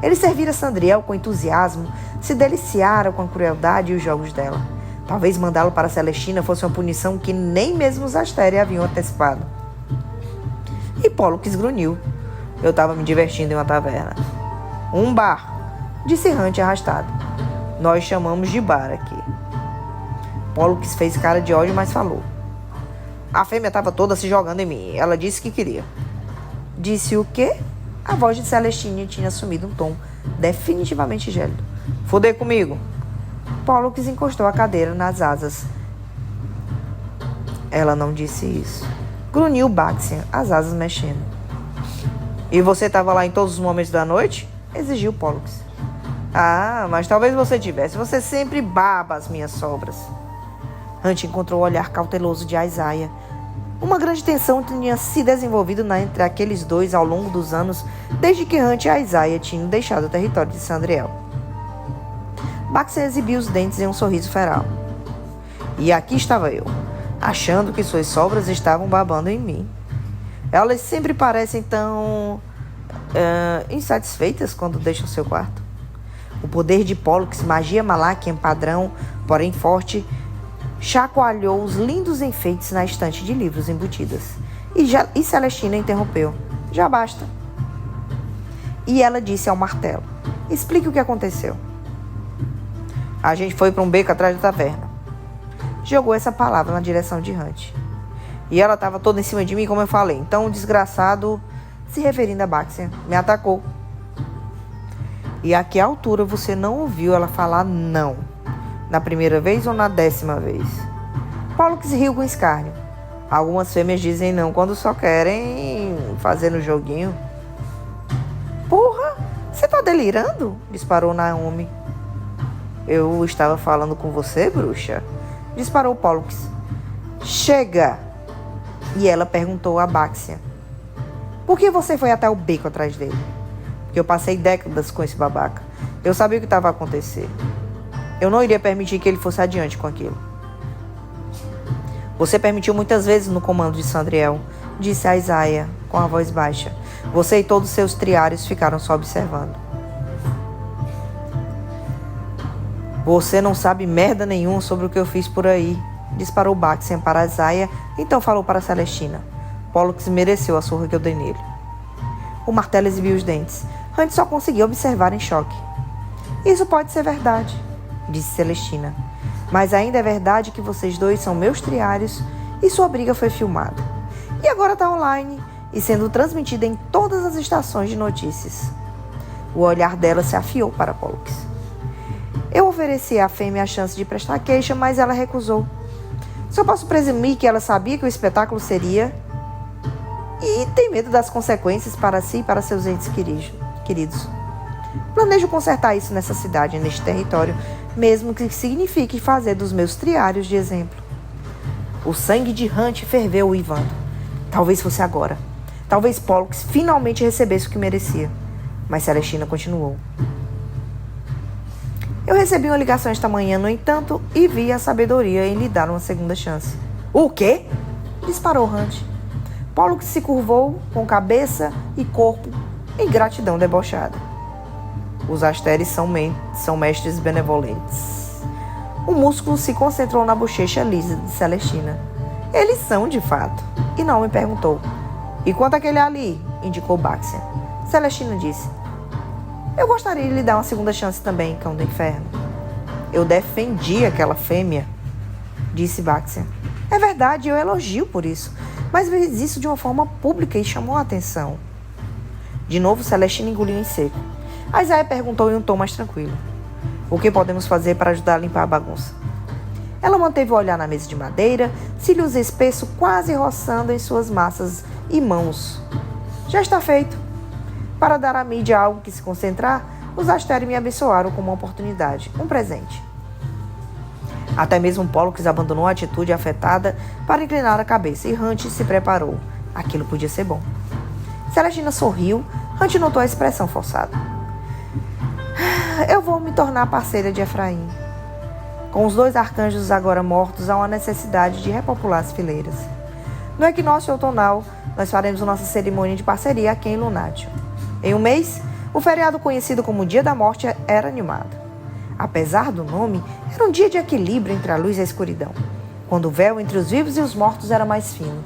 Speaker 1: Ele servira Sandriel com entusiasmo, se deliciara com a crueldade e os jogos dela. Talvez mandá-lo para Celestina fosse uma punição que nem mesmo os Asteri haviam antecipado. E Pollux grunhiu. Eu estava me divertindo em uma taverna. Um bar, disse Hunt arrastado. Nós chamamos de bar aqui. Pollux fez cara de ódio, mas falou. A fêmea estava toda se jogando em mim. Ela disse que queria. Disse o quê? A voz de Celestina tinha assumido um tom definitivamente gélido. Fuder comigo. Pollux encostou a cadeira nas asas. Ela não disse isso. Grunhiu Baxia, as asas mexendo. E você estava lá em todos os momentos da noite? Exigiu Pollux. Ah, mas talvez você tivesse. Você sempre baba as minhas sobras. Hunt encontrou o olhar cauteloso de Isaiah Uma grande tensão tinha se desenvolvido entre aqueles dois ao longo dos anos, desde que Hunt e Isaiah tinham deixado o território de Sandriel. Baxter exibiu os dentes em um sorriso feral. E aqui estava eu, achando que suas sobras estavam babando em mim. Elas sempre parecem tão insatisfeitas quando deixam seu quarto. O poder de Pollux, magia Malakian padrão, porém forte, chacoalhou os lindos enfeites na estante de livros embutidas. E Celestina interrompeu. Já basta. E ela disse ao martelo. Explique o que aconteceu. A gente foi para um beco atrás da taverna. Jogou essa palavra na direção de Hunt. E ela estava toda em cima de mim, como eu falei. Então o desgraçado, se referindo a Baxter, me atacou. E a que altura você não ouviu ela falar não? Na primeira vez ou na 10ª vez? Pollux riu com escárnio. Algumas fêmeas dizem não quando só querem fazer no joguinho. Porra, você tá delirando? Disparou Naomi. Eu estava falando com você, bruxa? Disparou Pollux. Chega! E ela perguntou a Baxia. Por que você foi até o beco atrás dele? Porque eu passei décadas com esse babaca. Eu sabia o que estava a acontecer. Eu não iria permitir que ele fosse adiante com aquilo. Você permitiu muitas vezes no comando de Sandriel, disse a Isaiah com a voz baixa. Você e todos os seus triários ficaram só observando. Você não sabe merda nenhuma sobre o que eu fiz por aí, disparou Baxter para Isaiah, então falou para Celestina. Pollux mereceu a surra que eu dei nele. O martelo exibiu os dentes. Hunt só conseguia observar em choque. Isso pode ser verdade, disse Celestina. Mas ainda é verdade que vocês dois são meus triários e sua briga foi filmada. E agora está online e sendo transmitida em todas as estações de notícias. O olhar dela se afiou para Pollux. Eu ofereci à fêmea a chance de prestar queixa, mas ela recusou. Só posso presumir que ela sabia que o espetáculo seria e tem medo das consequências para si e para seus entes queridos. Planejo consertar isso nessa cidade, neste território, mesmo que signifique fazer dos meus triários de exemplo. O sangue de Hunt ferveu uivando. Talvez fosse agora. Talvez Pollux finalmente recebesse o que merecia. Mas Celestina continuou. Eu recebi uma ligação esta manhã, no entanto, e vi a sabedoria em lhe dar uma segunda chance. O quê? Disparou Hunt. Pollux se curvou com cabeça e corpo em gratidão debochada. Os Asteres são mestres benevolentes. O músculo se concentrou na bochecha lisa de Celestina. Eles são, de fato. E não me perguntou. E quanto àquele ali? Indicou Baxter. Celestina disse. Eu gostaria de lhe dar uma segunda chance também, cão do inferno. Eu defendi aquela fêmea, disse Baxter. É verdade, eu elogio por isso. Mas fez isso de uma forma pública e chamou a atenção. De novo, Celestina engoliu em seco. Isaiah perguntou em um tom mais tranquilo. O que podemos fazer para ajudar a limpar a bagunça? Ela manteve o olhar na mesa de madeira, cílios espessos quase roçando em suas massas e mãos. Já está feito. Para dar à mídia algo que se concentrar, os Asteres me abençoaram com uma oportunidade, um presente. Até mesmo Pollux abandonou a atitude afetada para inclinar a cabeça e Hunt se preparou. Aquilo podia ser bom. Celestina sorriu. Hunt notou a expressão forçada. Eu vou me tornar parceira de Efraim. Com os dois arcanjos agora mortos, há uma necessidade de repopular as fileiras. No equinócio outonal, nós faremos nossa cerimônia de parceria aqui em Lunatium. Em um mês, o feriado conhecido como Dia da Morte era animado. Apesar do nome, era um dia de equilíbrio entre a luz e a escuridão, quando o véu entre os vivos e os mortos era mais fino.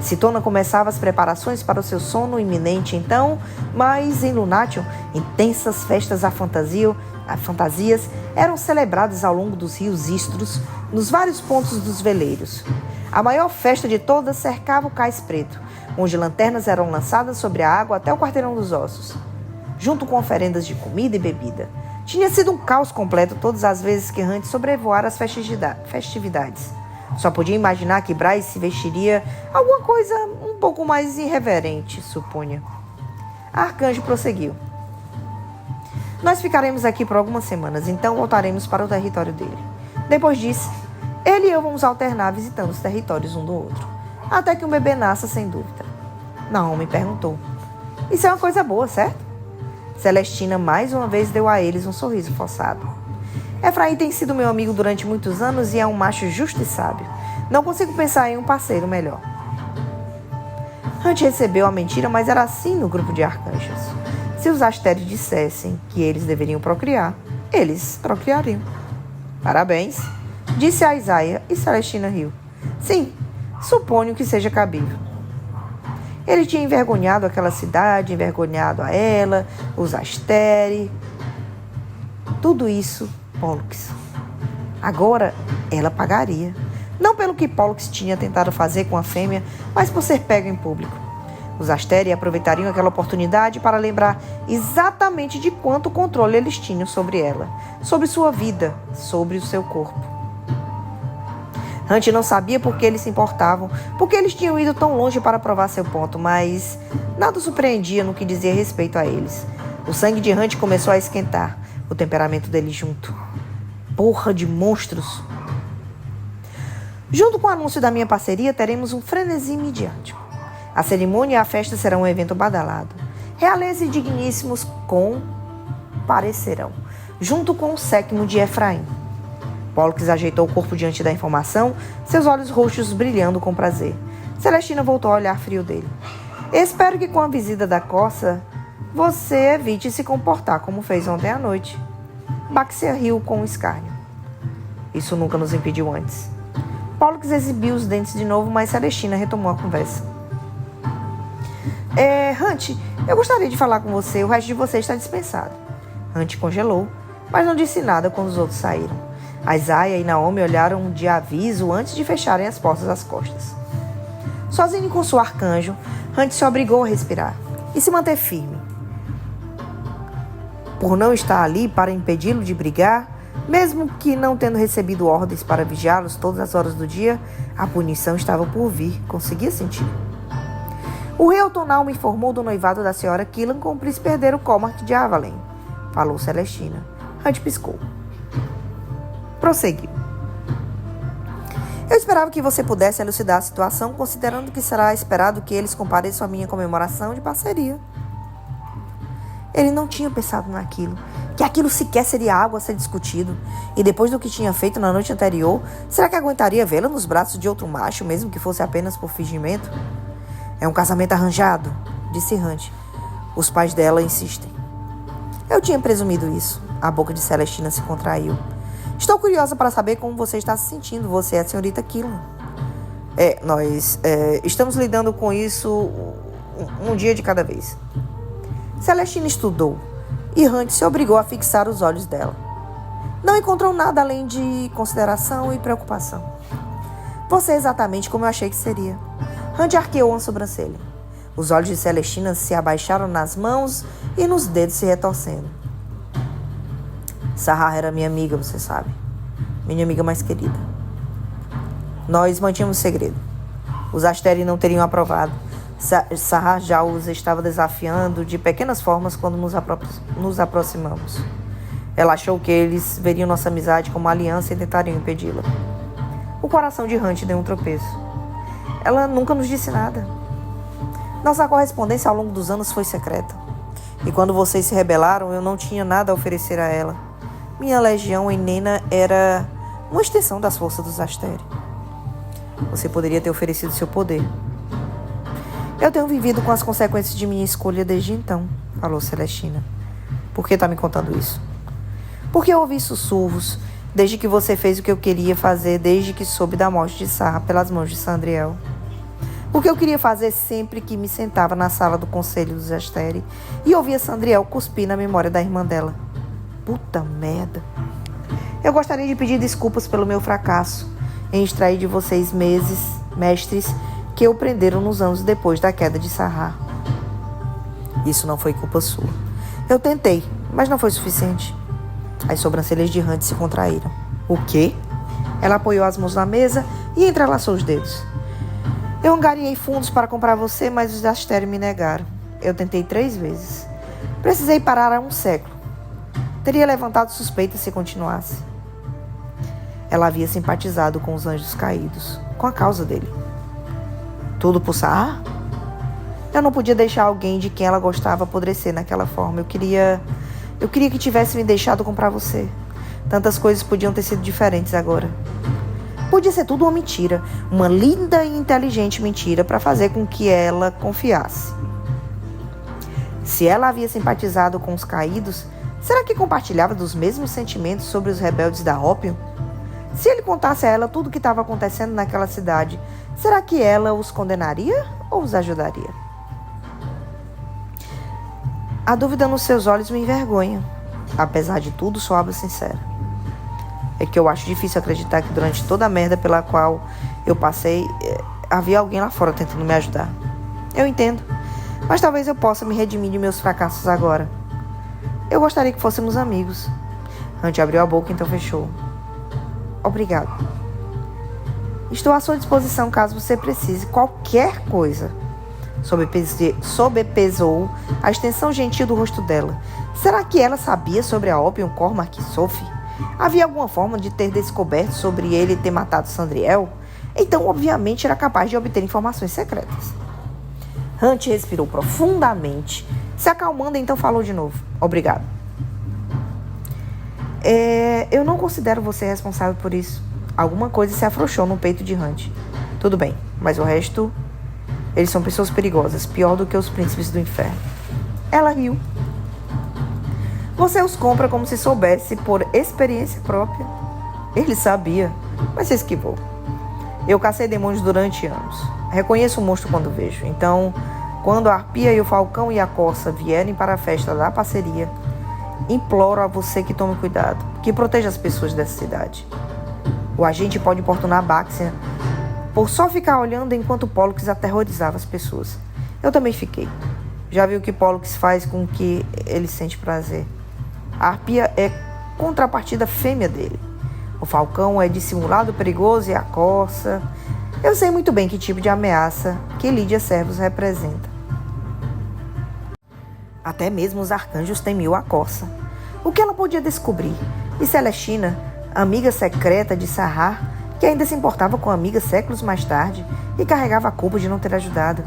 Speaker 1: Citona começava as preparações para o seu sono iminente então, mas em Lunatium, intensas festas a fantasias eram celebradas ao longo dos rios Istros, nos vários pontos dos veleiros. A maior festa de todas cercava o Cais Preto, onde lanternas eram lançadas sobre a água até o Quarteirão dos Ossos, junto com oferendas de comida e bebida. Tinha sido um caos completo todas as vezes que Hunt sobrevoara as festividades. Só podia imaginar que Bryce se vestiria alguma coisa um pouco mais irreverente, supunha. Arcanjo prosseguiu. Nós ficaremos aqui por algumas semanas, então voltaremos para o território dele. Depois disso, ele e eu vamos alternar visitando os territórios um do outro. até que um bebê nasça sem dúvida. Naomi perguntou. Isso é uma coisa boa, certo? Celestina mais uma vez deu a eles um sorriso forçado. Efraim tem sido meu amigo durante muitos anos e é um macho justo e sábio. Não consigo pensar em um parceiro melhor. Hunt recebeu a mentira, mas era assim no grupo de arcanjos. Se os Astérios dissessem que eles deveriam procriar, eles procriariam. Parabéns, disse a Isaiah e Celestina riu. Sim, suponho que seja cabível. Ele tinha envergonhado aquela cidade, envergonhado a ela, os Asteri. Tudo isso, Pollux. Agora, ela pagaria. Não pelo que Pollux tinha tentado fazer com a fêmea, mas por ser pego em público. Os Asteri aproveitariam aquela oportunidade para lembrar exatamente de quanto controle eles tinham sobre ela, sobre sua vida, sobre o seu corpo. Hunt não sabia por que eles se importavam, porque eles tinham ido tão longe para provar seu ponto, mas nada o surpreendia no que dizia respeito a eles. O sangue de Hunt começou a esquentar, o temperamento dele junto. Porra de monstros! Junto com o anúncio da minha parceria, teremos um frenesi midiático. A cerimônia e a festa serão um evento badalado. Realeza e digníssimos comparecerão, junto com o séquimo de Efraim. Pollux ajeitou o corpo diante da informação, seus olhos roxos brilhando com prazer. Celestina voltou a olhar frio dele. Espero que com a visita da coça, você evite se comportar como fez ontem à noite. Baxia riu com escárnio. Isso nunca nos impediu antes. Pollux exibiu os dentes de novo, mas Celestina retomou a conversa. Hunt, eu gostaria de falar com você. O resto de você está dispensado. Hunt congelou, mas não disse nada quando os outros saíram. Isaiah e Naomi olharam de aviso antes de fecharem as portas às costas. Sozinho com seu arcanjo, Hunt se obrigou a respirar e se manter firme. Por não estar ali para impedi-lo de brigar, mesmo que não tendo recebido ordens para vigiá-los todas as horas do dia, a punição estava por vir, conseguia sentir. O rei Autonal me informou do noivado da senhora Killan com o príncipe herdeiro Cormac de Avallen, falou Celestina. Hunt piscou. Prosseguiu. Eu esperava que você pudesse elucidar a situação, considerando que será esperado que eles compareçam à minha comemoração de parceria. Ele não tinha pensado naquilo, que aquilo sequer seria algo a ser discutido. E depois do que tinha feito na noite anterior, será que aguentaria vê-la nos braços de outro macho, mesmo que fosse apenas por fingimento? É um casamento arranjado, disse Hunt. Os pais dela insistem. Eu tinha presumido isso. A boca de Celestina se contraiu. Estou curiosa para saber como você está se sentindo. Você é a senhorita Killan. Nós estamos lidando com isso um dia de cada vez. Celestina estudou e Hunt se obrigou a fixar os olhos dela. Não encontrou nada além de consideração e preocupação. Você é exatamente como eu achei que seria. Hunt arqueou uma sobrancelha. Os olhos de Celestina se abaixaram nas mãos e nos dedos se retorcendo. Sarah era minha amiga, você sabe. Minha amiga mais querida. Nós mantínhamos segredo. Os Asteri não teriam aprovado. Sarah já os estava desafiando de pequenas formas quando nos aproximamos. Ela achou que eles veriam nossa amizade como aliança e tentariam impedi-la. O coração de Hunt deu um tropeço. Ela nunca nos disse nada. Nossa correspondência ao longo dos anos foi secreta. E quando vocês se rebelaram, eu não tinha nada a oferecer a ela. Minha legião em Nena era uma extensão das forças dos Asteri. Você poderia ter oferecido seu poder. Eu tenho vivido com as consequências de minha escolha desde então, falou Celestina. Por que está me contando isso? Porque eu ouvi sussurros desde que você fez o que eu queria fazer, desde que soube da morte de Sarah pelas mãos de Sandriel. O que eu queria fazer sempre que me sentava na sala do conselho dos Asteri e ouvia Sandriel cuspir na memória da irmã dela. Puta merda. Eu gostaria de pedir desculpas pelo meu fracasso em extrair de vocês mestres que o prenderam nos anos depois da queda de Sarah. Isso não foi culpa sua. Eu tentei, mas não foi suficiente. As sobrancelhas de Hunt se contraíram. O quê? Ela apoiou as mãos na mesa e entrelaçou os dedos. Eu angariei fundos para comprar você, mas os Asteri me negaram. Eu tentei 3 vezes. Precisei parar há um século. Teria levantado suspeitas se continuasse. Ela havia simpatizado com os anjos caídos, com a causa dele. Tudo por Sahar? Eu não podia deixar alguém de quem ela gostava apodrecer naquela forma. Eu queria que tivesse me deixado comprar você. Tantas coisas podiam ter sido diferentes agora. Podia ser tudo uma mentira. Uma linda e inteligente mentira para fazer com que ela confiasse. Se ela havia simpatizado com os caídos, será que compartilhava dos mesmos sentimentos sobre os rebeldes da Ópio? Se ele contasse a ela tudo o que estava acontecendo naquela cidade, será que ela os condenaria ou os ajudaria? A dúvida nos seus olhos me envergonha. Apesar de tudo, sou abra sincera. É que eu acho difícil acreditar que durante toda a merda pela qual eu passei, havia alguém lá fora tentando me ajudar. Eu entendo, mas talvez eu possa me redimir de meus fracassos agora. Eu gostaria que fôssemos amigos. Hunt abriu a boca, então fechou. Obrigado. Estou à sua disposição caso você precise qualquer coisa. Sobrepesou a extensão gentil do rosto dela. Será que ela sabia sobre a Opium Cormac e Sophie? Havia alguma forma de ter descoberto sobre ele ter matado Sandriel? Então, obviamente, era capaz de obter informações secretas. Hunt respirou profundamente, se acalmando, e então falou de novo. Obrigado. Eu não considero você responsável por isso. Alguma coisa se afrouxou no peito de Hunt. Tudo bem, mas o resto... Eles são pessoas perigosas, pior do que os príncipes do inferno. Ela riu. Você os compra como se soubesse por experiência própria. Ele sabia, mas se esquivou. Eu cacei demônios durante anos. Reconheço o monstro quando vejo. Então, quando a arpia e o falcão e a corça vierem para a festa da parceria, imploro a você que tome cuidado, que proteja as pessoas dessa cidade. O agente pode importunar Baxia por só ficar olhando enquanto Pollux aterrorizava as pessoas. Eu também fiquei. Já vi o que Pollux faz com que ele sente prazer. A arpia é contrapartida fêmea dele. O falcão é dissimulado, perigoso, e a corça... Eu sei muito bem que tipo de ameaça que Lídia Servos representa. Até mesmo os arcanjos temiam a corça. O que ela podia descobrir? E Celestina, amiga secreta de Sahar, que ainda se importava com a amiga séculos mais tarde e carregava a culpa de não ter ajudado.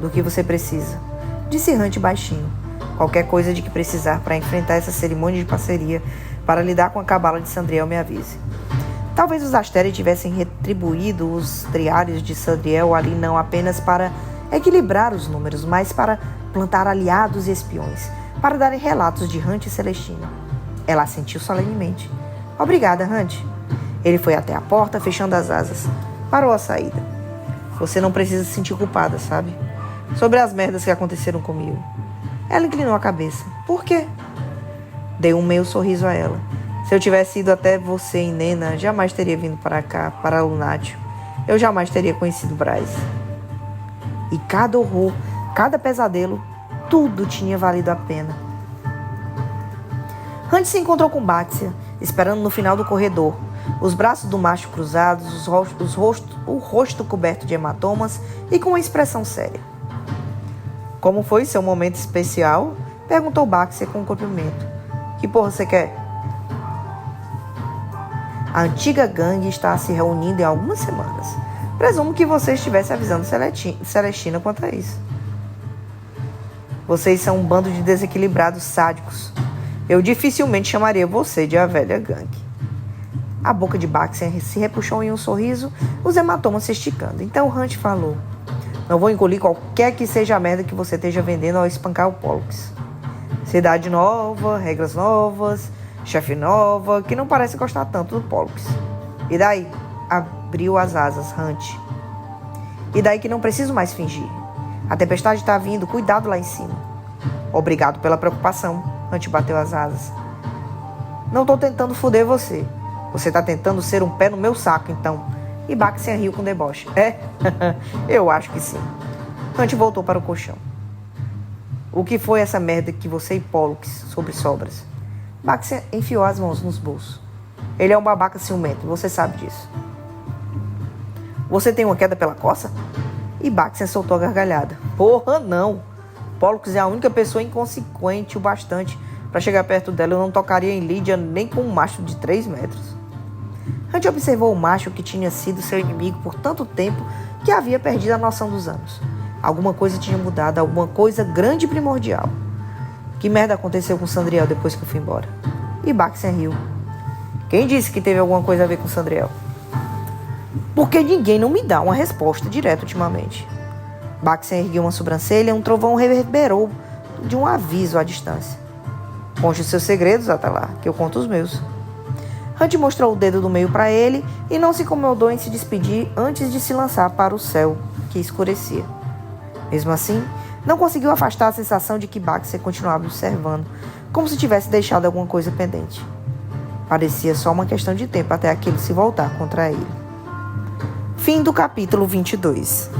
Speaker 1: Do que você precisa? Disse Hunt baixinho. Qualquer coisa de que precisar para enfrentar essa cerimônia de parceria, para lidar com a cabala de Sandriel, me avise. Talvez os Asteri tivessem retribuído os triários de Sandriel ali não apenas para equilibrar os números, mas para plantar aliados e espiões, para darem relatos de Hunt e Celestina. Ela assentiu solenemente. Obrigada, Hunt. Ele foi até a porta, fechando as asas. Parou a saída. Você não precisa se sentir culpada, sabe? Sobre as merdas que aconteceram comigo. Ela inclinou a cabeça. Por quê? Dei um meio sorriso a ela. Se eu tivesse ido até você em Nena, jamais teria vindo para cá, para Lunátio. Eu jamais teria conhecido Braz. E cada horror, cada pesadelo, tudo tinha valido a pena. Hunt se encontrou com Baxia, esperando no final do corredor. Os braços do macho cruzados, o rosto coberto de hematomas e com uma expressão séria. Como foi seu momento especial? Perguntou Baxia com um cumprimento. Que porra você quer? A antiga gangue está se reunindo em algumas semanas. Presumo que você estivesse avisando Celestina quanto a isso. Vocês são um bando de desequilibrados sádicos. Eu dificilmente chamaria você de a velha gangue. A boca de Baxia se repuxou em um sorriso, os hematomas se esticando. Então Hunt falou. Não vou engolir qualquer que seja a merda que você esteja vendendo ao espancar o Pollux. Cidade nova, regras novas, chefe nova, que não parece gostar tanto do Pollux. E daí? Abriu as asas, Hunt. E daí que não preciso mais fingir. A tempestade está vindo, cuidado lá em cima. Obrigado pela preocupação. Hunt bateu as asas. Não tô tentando foder você. Você tá tentando ser um pé no meu saco, então. E Baxia riu com deboche. É? Eu acho que sim. Hunt voltou para o colchão. O que foi essa merda que você e Pollux sobre sobras? Baxia enfiou as mãos nos bolsos. Ele é um babaca ciumento, você sabe disso. Você tem uma queda pela coça? E Baxia soltou a gargalhada. Porra, não. Pollux é a única pessoa inconsequente o bastante para chegar perto dela. Eu não tocaria em Lídia nem com um macho de 3 metros. Hunt observou o macho que tinha sido seu inimigo por tanto tempo que havia perdido a noção dos anos. Alguma coisa tinha mudado, alguma coisa grande e primordial. Que merda aconteceu com Sandriel depois que eu fui embora? E Baxter riu. Quem disse que teve alguma coisa a ver com Sandriel? Porque ninguém não me dá uma resposta direta ultimamente. Baxter ergueu uma sobrancelha e um trovão reverberou de um aviso à distância. Conte os seus segredos, Atalar, que eu conto os meus. Hunt mostrou o dedo do meio para ele e não se incomodou em se despedir antes de se lançar para o céu, que escurecia. Mesmo assim, não conseguiu afastar a sensação de que Baxter continuava observando, como se tivesse deixado alguma coisa pendente. Parecia só uma questão de tempo até aquilo se voltar contra ele. Fim do capítulo 22.